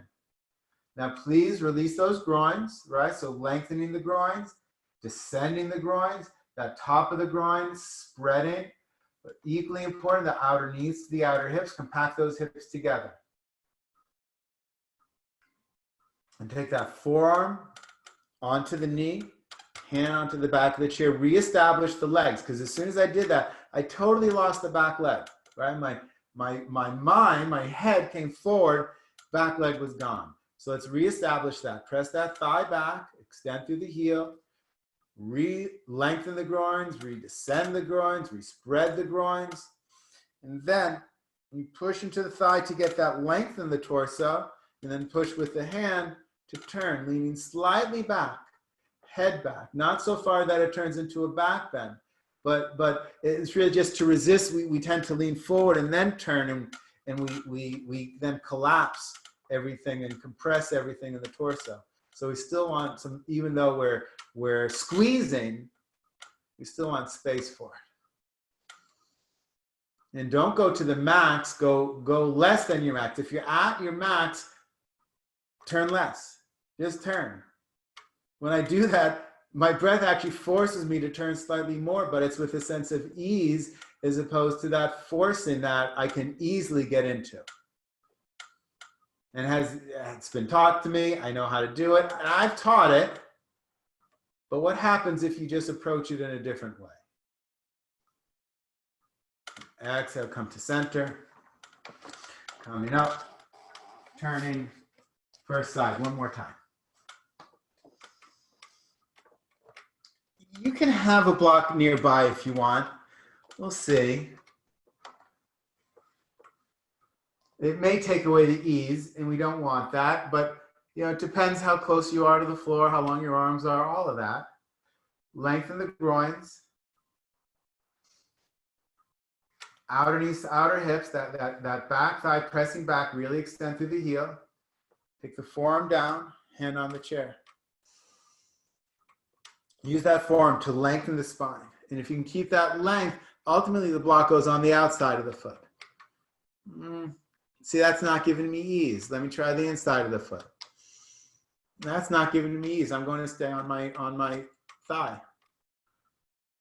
Now, please release those groins, right? So lengthening the groins, descending the groins, that top of the groin spreading. But equally important, the outer knees to the outer hips. Compact those hips together. And take that forearm onto the knee, hand onto the back of the chair, reestablish the legs. Because as soon as I did that, I totally lost the back leg, right? My mind, my head came forward, back leg was gone. So let's reestablish that. Press that thigh back, extend through the heel, re-lengthen the groins, re-descend the groins, re-spread the groins. And then you push into the thigh to get that length in the torso, and then push with the hand to turn, leaning slightly back, head back, not so far that it turns into a back bend, but it's really just to resist. We tend to lean forward and then turn, and we then collapse everything and compress everything in the torso. So we still want some, even though we're squeezing, we still want space for it. And don't go to the max, go less than your max. If you're at your max, turn less. Just turn. When I do that, my breath actually forces me to turn slightly more, but it's with a sense of ease as opposed to that forcing that I can easily get into. And it's been taught to me. I know how to do it, and I've taught it. But what happens if you just approach it in a different way? Exhale, come to center. Coming up, turning, first side, one more time. You can have a block nearby if you want. We'll see. It may take away the ease, and we don't want that, but it depends how close you are to the floor, how long your arms are, all of that. Lengthen the groins. Outer knees to outer hips, that back thigh pressing back, really extend through the heel. Take the forearm down, hand on the chair. Use that forearm to lengthen the spine. And if you can keep that length, ultimately the block goes on the outside of the foot. See, that's not giving me ease. Let me try the inside of the foot. That's not giving me ease. I'm going to stay on my thigh.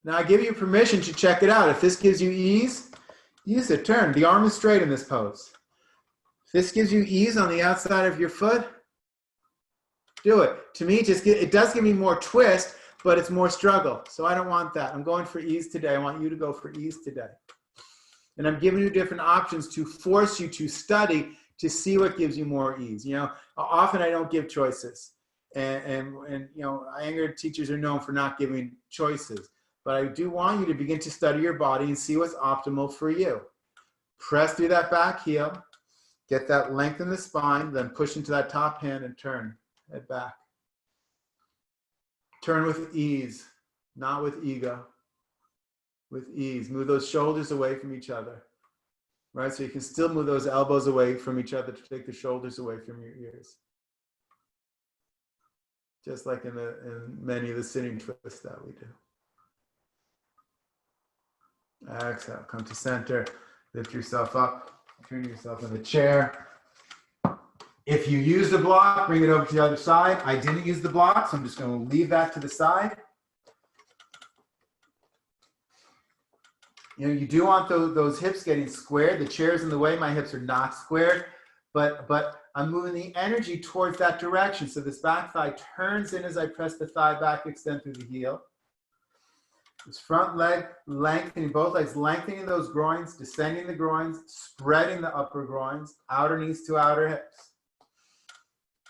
Now I give you permission to check it out. If this gives you ease, use it. Turn. The arm is straight in this pose. If this gives you ease on the outside of your foot, do it. To me, it does give me more twist, but it's more struggle. So I don't want that. I'm going for ease today. I want you to go for ease today. And I'm giving you different options to force you to study to see what gives you more ease. Often I don't give choices. And Iyengar teachers are known for not giving choices. But I do want you to begin to study your body and see what's optimal for you. Press through that back heel. Get that length in the spine. Then push into that top hand and turn. Head back. Turn with ease, not with ego. With ease. Move those shoulders away from each other. Right? So you can still move those elbows away from each other to take the shoulders away from your ears. Just like in many of the sitting twists that we do. Exhale, come to center. Lift yourself up. Turn yourself in the chair. If you use the block, bring it over to the other side. I didn't use the block, so I'm just going to leave that to the side. You do want those hips getting squared. The chair's in the way. My hips are not squared, but I'm moving the energy towards that direction. So this back thigh turns in as I press the thigh back, extend through the heel. This front leg lengthening, both legs lengthening those groins, descending the groins, spreading the upper groins, outer knees to outer hips.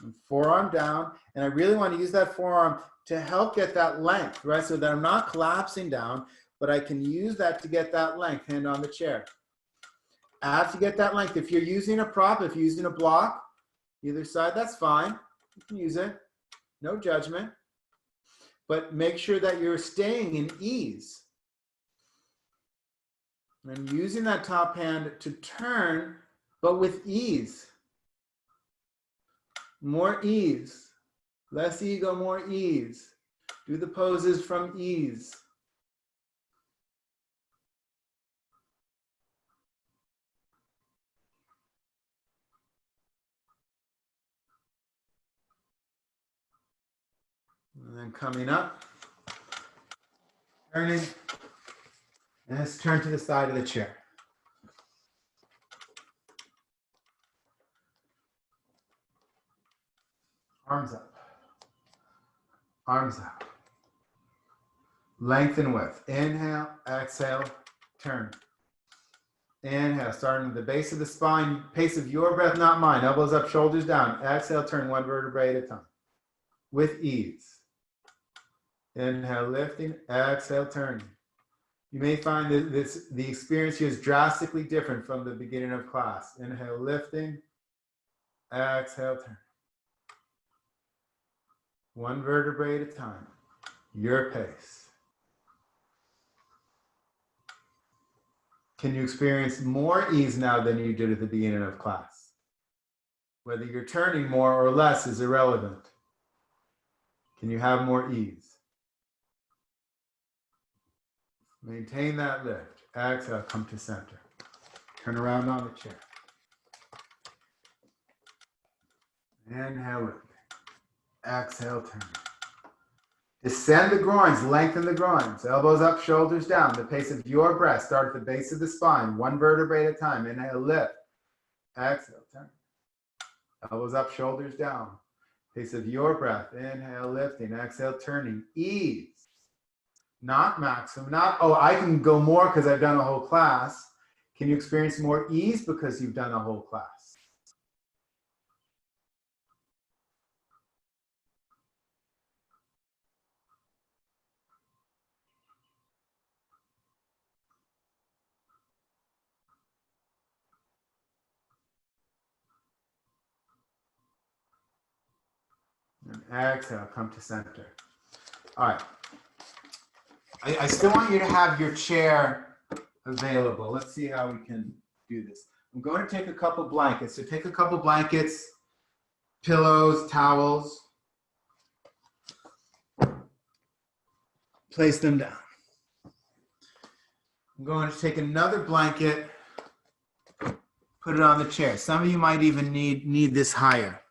And forearm down, and I really want to use that forearm to help get that length, right? So that I'm not collapsing down, but I can use that to get that length, hand on the chair. As you get that length, if you're using a prop, if you're using a block, either side, that's fine. You can use it, no judgment. But make sure that you're staying in ease. And using that top hand to turn, but with ease. More ease. Less ego, more ease. Do the poses from ease. And then coming up, turning, and let's turn to the side of the chair. Arms up, arms out. Length and width. Inhale, exhale, turn. Inhale, starting at the base of the spine, pace of your breath, not mine. Elbows up, shoulders down. Exhale, turn one vertebrae at a time with ease. Inhale, lifting, exhale, turning. You may find that the experience here is drastically different from the beginning of class. Inhale, lifting, exhale, turn. One vertebrae at a time, your pace. Can you experience more ease now than you did at the beginning of class? Whether you're turning more or less is irrelevant. Can you have more ease? Maintain that lift. Exhale, come to center. Turn around on the chair. Inhale, lifting. Exhale, turning. Descend the groins, lengthen the groins. Elbows up, shoulders down. The pace of your breath. Start at the base of the spine, one vertebrae at a time. Inhale, lift. Exhale, turn. Elbows up, shoulders down. Pace of your breath. Inhale, lifting. Exhale, turning. Ease. Not maximum, not, oh, I can go more because I've done a whole class. Can you experience more ease because you've done a whole class? And exhale, come to center. All right. I still want you to have your chair available. Let's see how we can do this. I'm going to take a couple blankets. So take a couple blankets, pillows, towels. Place them down. I'm going to take another blanket, put it on the chair. Some of you might even need this higher.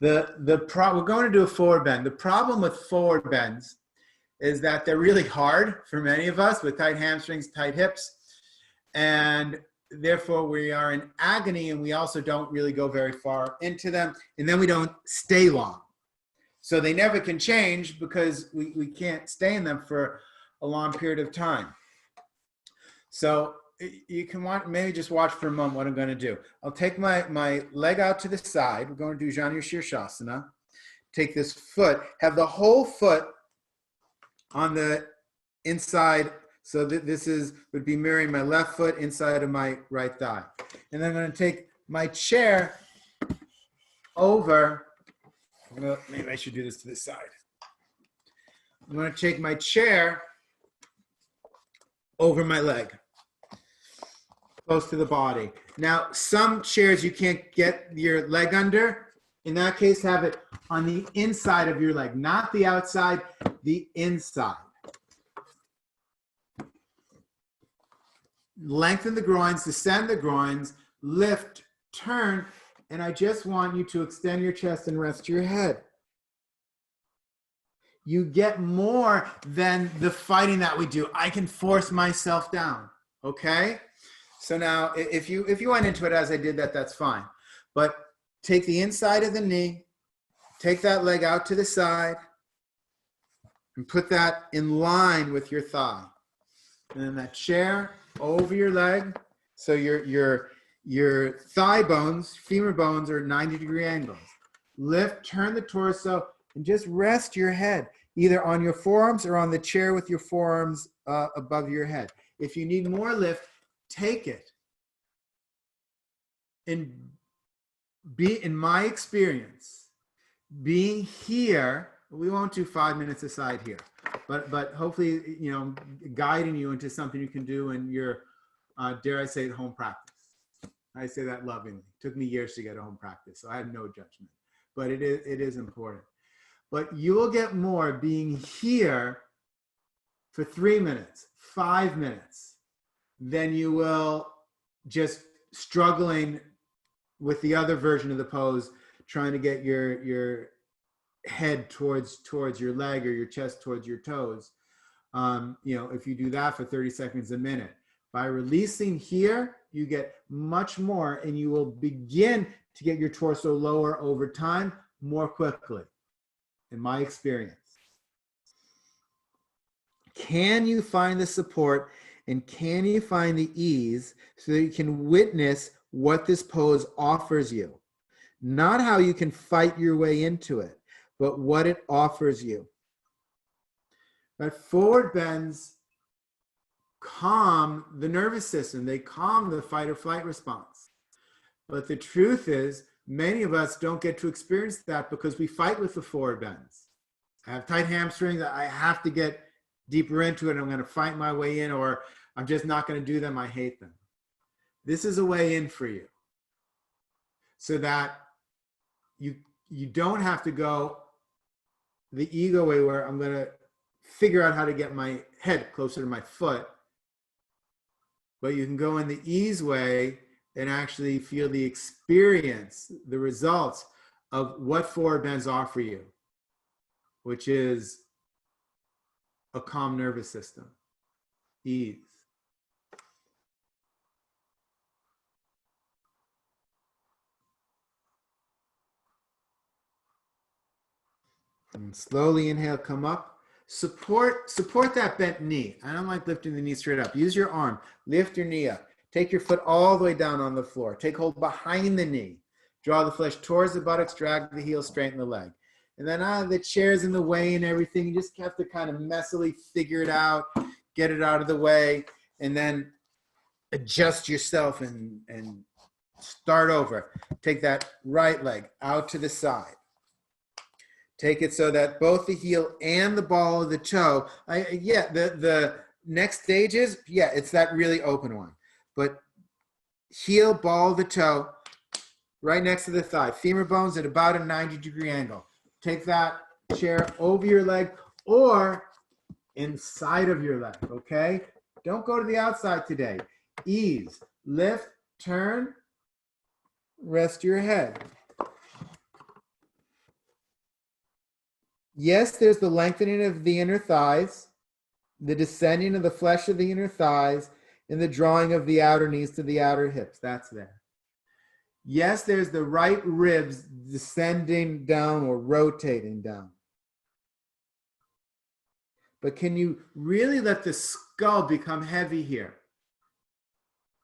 We're going to do a forward bend. The problem with forward bends is that they're really hard for many of us with tight hamstrings, tight hips, and therefore we are in agony, and we also don't really go very far into them, and then we don't stay long. So they never can change because we can't stay in them for a long period of time. So you can maybe just watch for a moment what I'm going to do. I'll take my leg out to the side. We're going to do Janu Shirshasana. Take this foot, have the whole foot on the inside, so that this would be mirroring my left foot inside of my right thigh. And then I'm going to take my chair over. Well, maybe I should do this to this side. I'm going to take my chair over my leg, close to the body. Now, some chairs you can't get your leg under. In that case, have it on the inside of your leg, not the outside, the inside. Lengthen the groins, descend the groins, lift, turn, and I just want you to extend your chest and rest your head. You get more than the fighting that we do. I can force myself down, okay? So now, if you went into it as I did that, that's fine. But take the inside of the knee, take that leg out to the side, and put that in line with your thigh. And then that chair over your leg. So your thigh bones, femur bones are 90-degree angles. Lift, turn the torso, and just rest your head either on your forearms or on the chair with your forearms above your head. If you need more lift, take it. And be, in my experience, being here, we won't do 5 minutes aside here, but hopefully, you know, guiding you into something you can do in your, dare I say it, home practice. I say that lovingly. It took me years to get a home practice, so I have no judgment, but it is important. But you will get more being here for 3 minutes, 5 minutes, than you will just struggling with the other version of the pose, trying to get your head towards your leg or your chest towards your toes. You know, if you do that for 30 seconds a minute, by releasing here, you get much more, and you will begin to get your torso lower over time more quickly, in my experience. Can you find the support and can you find the ease so that you can witness what this pose offers you? Not how you can fight your way into it, but what it offers you. But forward bends calm the nervous system. They calm the fight or flight response. But the truth is, many of us don't get to experience that because we fight with the forward bends. I have tight hamstrings. I have to get deeper into it. I'm going to fight my way in, or I'm just not going to do them. I hate them. This is a way in for you, so that you don't have to go the ego way where I'm going to figure out how to get my head closer to my foot, but you can go in the ease way and actually feel the experience, the results of what forward bends offer you, which is a calm nervous system, ease. And slowly inhale, come up. Support that bent knee. I don't like lifting the knee straight up. Use your arm. Lift your knee up. Take your foot all the way down on the floor. Take hold behind the knee. Draw the flesh towards the buttocks. Drag the heel, straighten the leg. And then the chair's in the way and everything. You just have to kind of messily figure it out, get it out of the way, and then adjust yourself and start over. Take that right leg out to the side. Take it so that both the heel and the ball of the toe, the next stage is, it's that really open one. But heel, ball of the toe, right next to the thigh. Femur bones at about a 90-degree angle. Take that chair over your leg or inside of your leg, okay? Don't go to the outside today. Ease, lift, turn, rest your head. Yes, there's the lengthening of the inner thighs, the descending of the flesh of the inner thighs, and the drawing of the outer knees to the outer hips. That's there. Yes, there's the right ribs descending down or rotating down. But can you really let the skull become heavy here?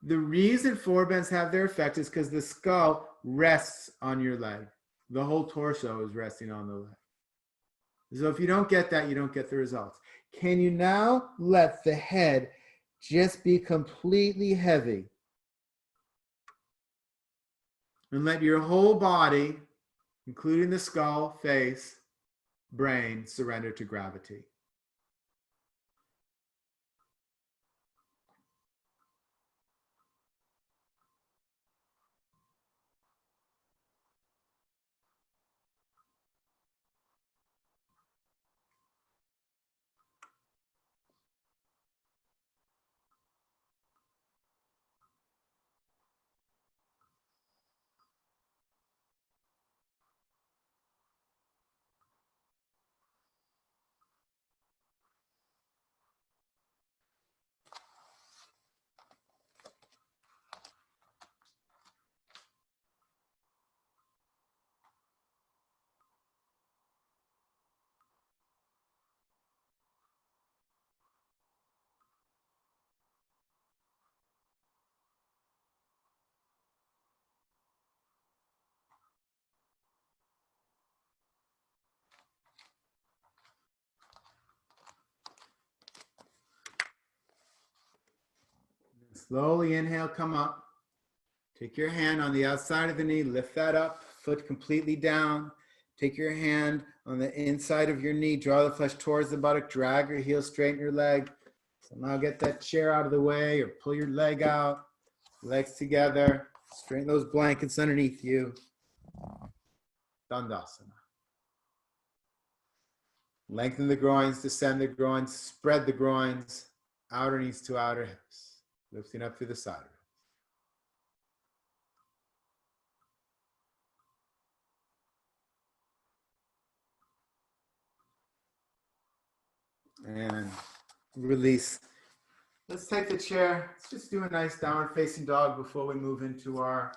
The reason forward bends have their effect is because the skull rests on your leg. The whole torso is resting on the leg. So if you don't get that, you don't get the results. Can you now let the head just be completely heavy? And let your whole body, including the skull, face, brain, surrender to gravity. slowly inhale, come up. Take your hand on the outside of the knee, lift that up, foot completely down. Take your hand on the inside of your knee, draw the flesh towards the buttock, drag your heel, straighten your leg. So now get that chair out of the way or pull your leg out, legs together, straighten those blankets underneath you. Dandasana. Lengthen the groins, descend the groins, spread the groins, outer knees to outer hips, lifting up through the side. And release. Let's take the chair. Let's just do a nice downward facing dog before we move into our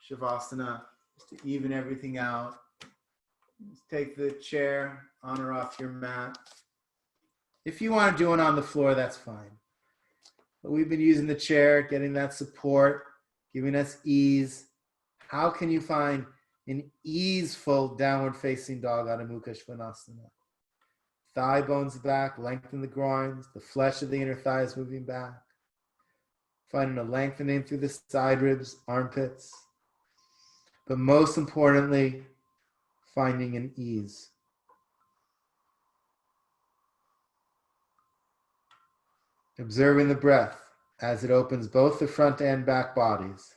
Shavasana, just to even everything out. Just take the chair on or off your mat. If you want to do it on the floor, that's fine. But we've been using the chair, getting that support, giving us ease. How can you find an easeful downward facing dog out of Mukha Svanasana? Thigh bones back, lengthen the groins, the flesh of the inner thigh is moving back. Finding a lengthening through the side ribs, armpits. But most importantly, finding an ease. Observing the breath as it opens both the front and back bodies.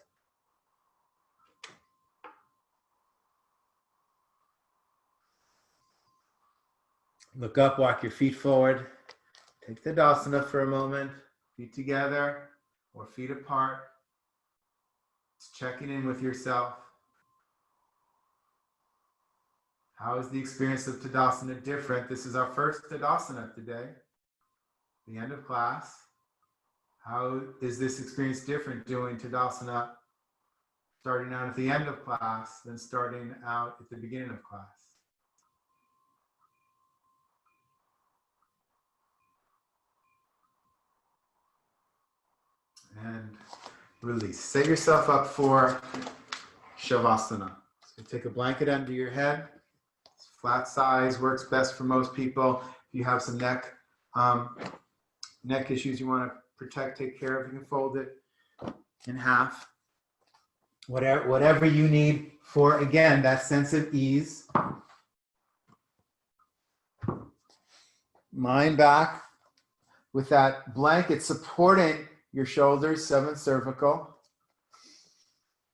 Look up, walk your feet forward. Take the Tadasana for a moment. Feet together or feet apart. Just checking in with yourself. How is the experience of Tadasana different? This is our first Tadasana today, the end of class. How is this experience different doing Tadasana starting out at the end of class than starting out at the beginning of class? And release. Set yourself up for Shavasana. So take a blanket under your head. Flat size works best for most people. If you have some neck issues you want to protect, take care of, you can fold it in half. Whatever you need for, again, that sense of ease. Mind back with that blanket supporting your shoulders, 7th cervical.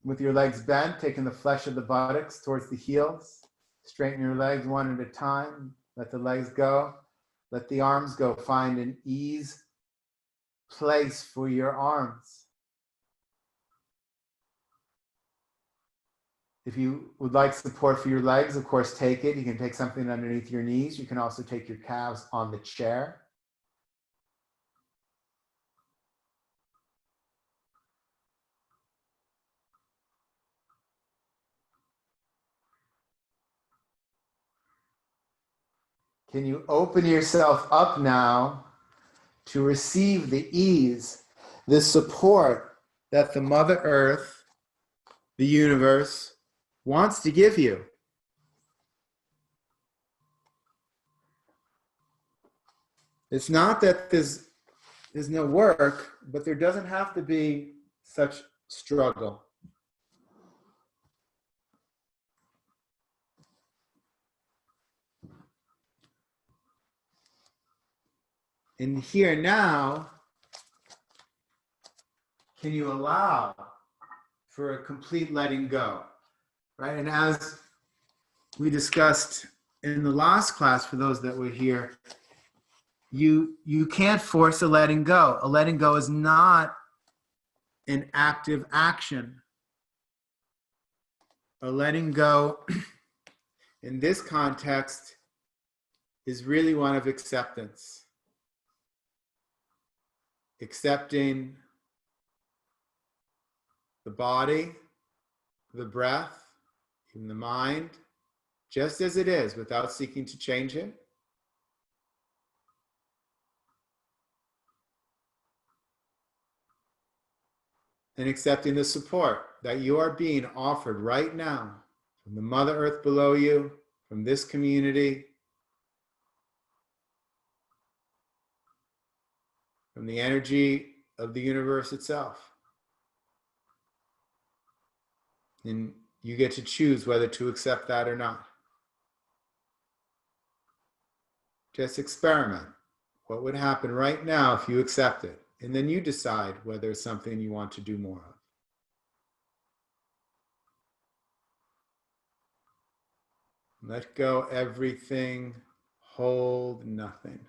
With your legs bent, taking the flesh of the buttocks towards the heels. Straighten your legs one at a time. Let the legs go. Let the arms go. Find an ease place for your arms. If you would like support for your legs, of course, take it. You can take something underneath your knees. You can also take your calves on the chair. Can you open yourself up now to receive the ease, the support that the Mother Earth, the universe, wants to give you? It's not that there's no work, but there doesn't have to be such struggle. And here now, can you allow for a complete letting go, right? And as we discussed in the last class, for those that were here, you can't force a letting go. A letting go is not an active action. A letting go in this context is really one of acceptance. Accepting the body, the breath, even the mind, just as it is, without seeking to change it. And accepting the support that you are being offered right now from the Mother Earth below you, from this community, from the energy of the universe itself. And you get to choose whether to accept that or not. Just experiment. What would happen right now if you accept it? And then you decide whether it's something you want to do more of. Let go everything, hold nothing.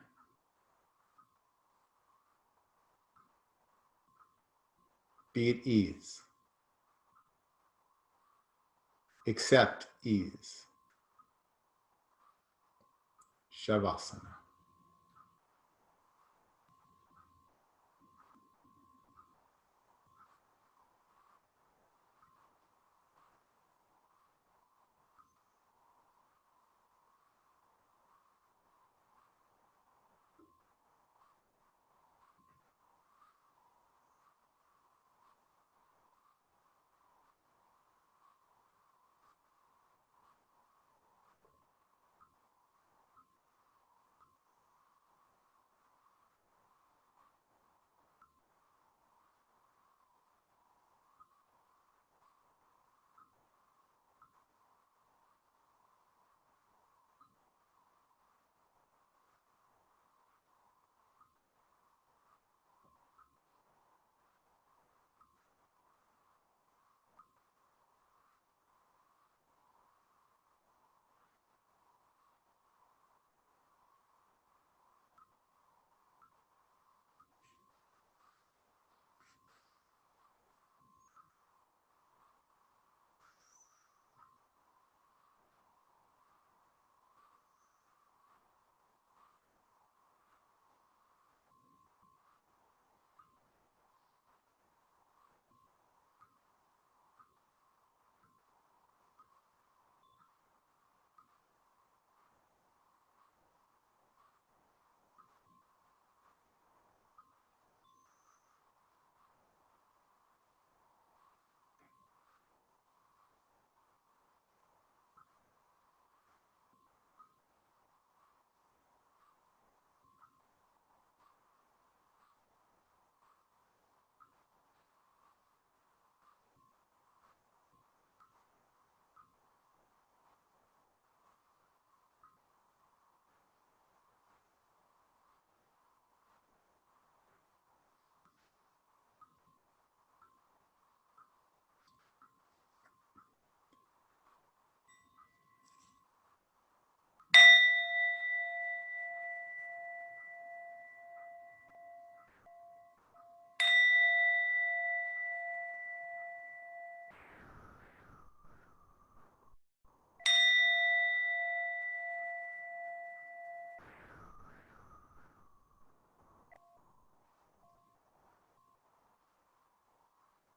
Be at ease. Accept ease. Shavasana.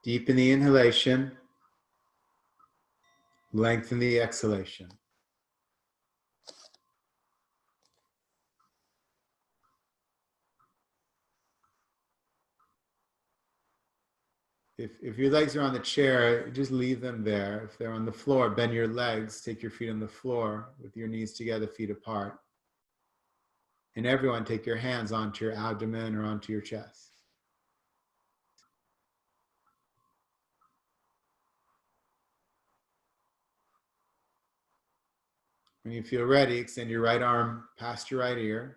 Deepen the inhalation, lengthen the exhalation. If your legs are on the chair, just leave them there. If they're on the floor, bend your legs, take your feet on the floor with your knees together, feet apart. And everyone, take your hands onto your abdomen or onto your chest. When you feel ready, extend your right arm past your right ear.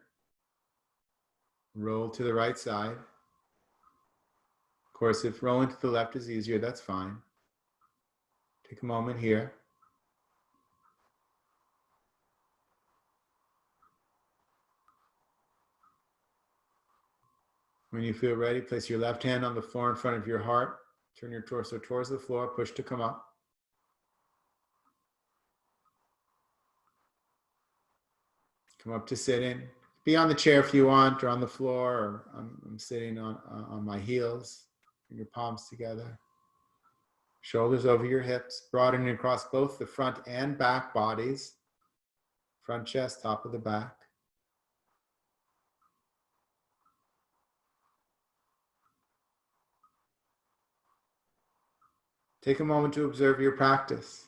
Roll to the right side. Of course, if rolling to the left is easier, that's fine. Take a moment here. When you feel ready, place your left hand on the floor in front of your heart. Turn your torso towards the floor, push to come up. Come up to sitting. Be on the chair if you want, or on the floor, or I'm sitting on my heels. Bring your palms together. Shoulders over your hips, broadening across both the front and back bodies. Front chest, top of the back. Take a moment to observe your practice.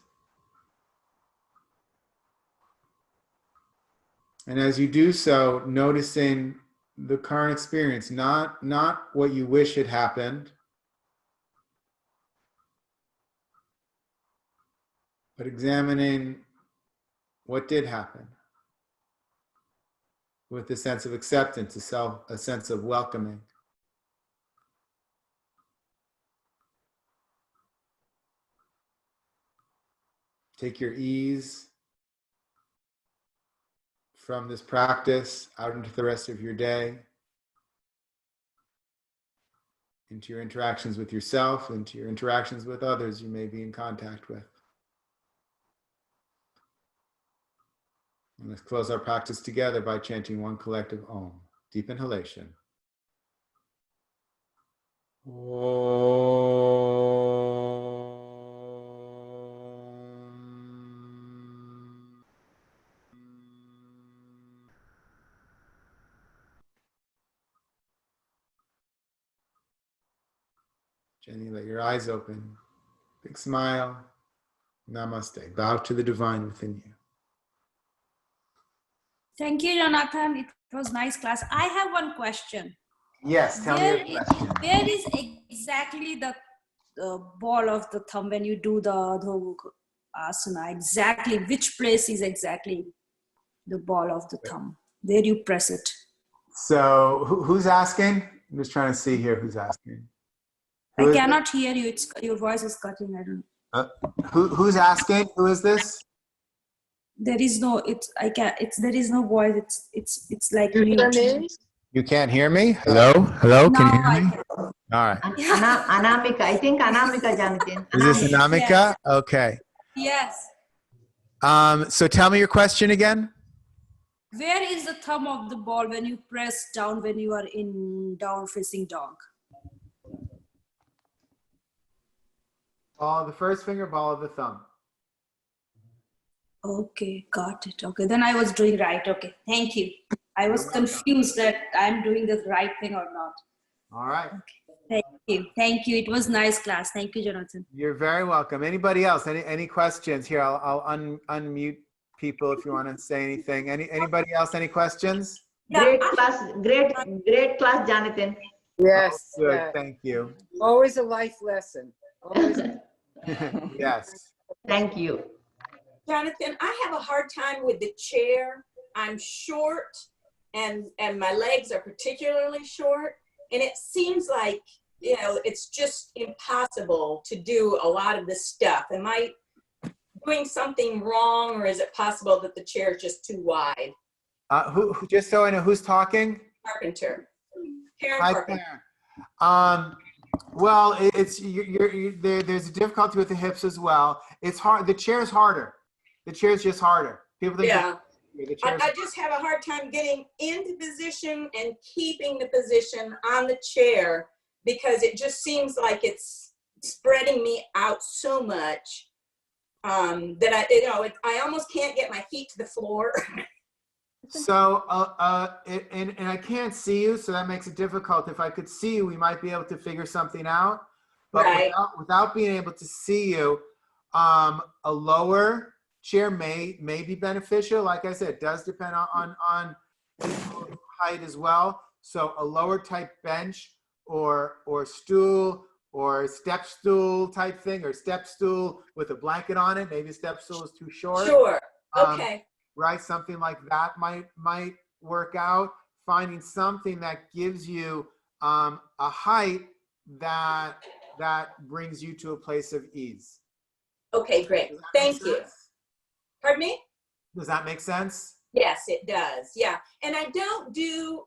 And as you do so, noticing the current experience, not what you wish had happened, but examining what did happen with a sense of acceptance, a sense of welcoming. Take your ease from this practice out into the rest of your day, into your interactions with yourself, into your interactions with others you may be in contact with. And let's close our practice together by chanting one collective Om. Deep inhalation. Om. Jenny, let your eyes open. Big smile. Namaste. Bow to the divine within you. Thank you, Jonathan. It was nice class. I have one question. Yes, tell me your question. Where is exactly the ball of the thumb when you do the Adho Asana? Exactly, which place is exactly the ball of the thumb? Where you press it? So who's asking? I'm just trying to see here who's asking. I cannot hear you. Your voice is cutting. I don't know. Who's asking? Who is this? There is no. There is no voice. It's like mute. You can't hear me? Hello? Hello? Can you hear me? All right. Anamika, I think Anamika, Jonathan. Is this Anamika? Yes. Okay. Yes. So tell me your question again. Where is the thumb of the ball when you press down when you are in down facing dog? Ball of the first finger, ball of the thumb. Okay, got it. Okay, then I was doing right. Okay, thank you. I was confused that I'm doing the right thing or not. All right. Okay, thank you. Thank you. It was nice class. Thank you, Jonathan. You're very welcome. Anybody else? Any questions? Here, I'll unmute people if you want to say anything. Anybody else? Any questions? Great class, great class, Jonathan. Yes. Oh, good. Thank you. Always a life lesson. Always. Yes. Thank you. Jonathan, I have a hard time with the chair. I'm short and my legs are particularly short. And it seems like, you know, it's just impossible to do a lot of this stuff. Am I doing something wrong, or is it possible that the chair is just too wide? Who just so I know, who's talking? Carpenter. Karen Hi, Carpenter. Karen. Well, there's a difficulty with the hips as well. It's hard. The chair's harder. The chair's just harder. People think Yeah. I I just have a hard time getting into position and keeping the position on the chair, because it just seems like it's spreading me out so much that I almost can't get my feet to the floor. So, and I can't see you, so that makes it difficult. If I could see you, we might be able to figure something out. But Right. without being able to see you, a lower chair may be beneficial. Like I said, it does depend on height as well. So a lower type bench or stool or step stool type thing, or step stool with a blanket on it. Maybe step stool is too short. Sure. Okay. Right, something like that might work out. Finding something that gives you a height that brings you to a place of ease. Okay, great. Does that make Thank you. sense? Pardon me? Does that make sense? Yes, it does. Yeah. And I don't do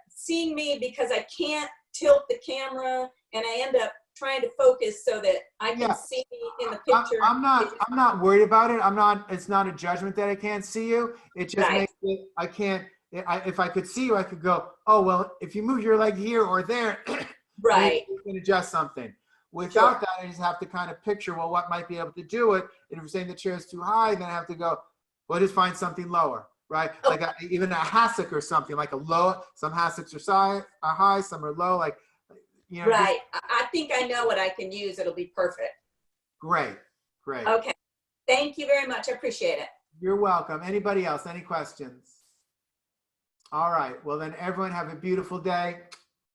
seeing me because I can't tilt the camera, and I end up trying to focus so that I can see in the picture. I'm not worried about it. It's not a judgment that I can't see you. It just Right. makes it, I can't, if I could see you, I could go, oh, well, if you move your leg here or there, Right. you can adjust something. Without Sure. that, I just have to kind of picture, well, what might be able to do it. And if you're saying the chair is too high, then I have to go, well, just find something lower, right? Oh. Like even a hassock or something, like a low, some hassocks are high, some are low, like, you know. Right. I think I know what I can use. It'll be perfect. Great. Okay. Thank you very much. I appreciate it. You're welcome. Anybody else? Any questions? All right. Well, then everyone have a beautiful day.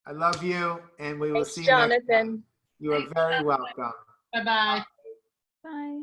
I love you, and we will Thanks, see you next time. Jonathan. You are very welcome. Bye-bye. Bye.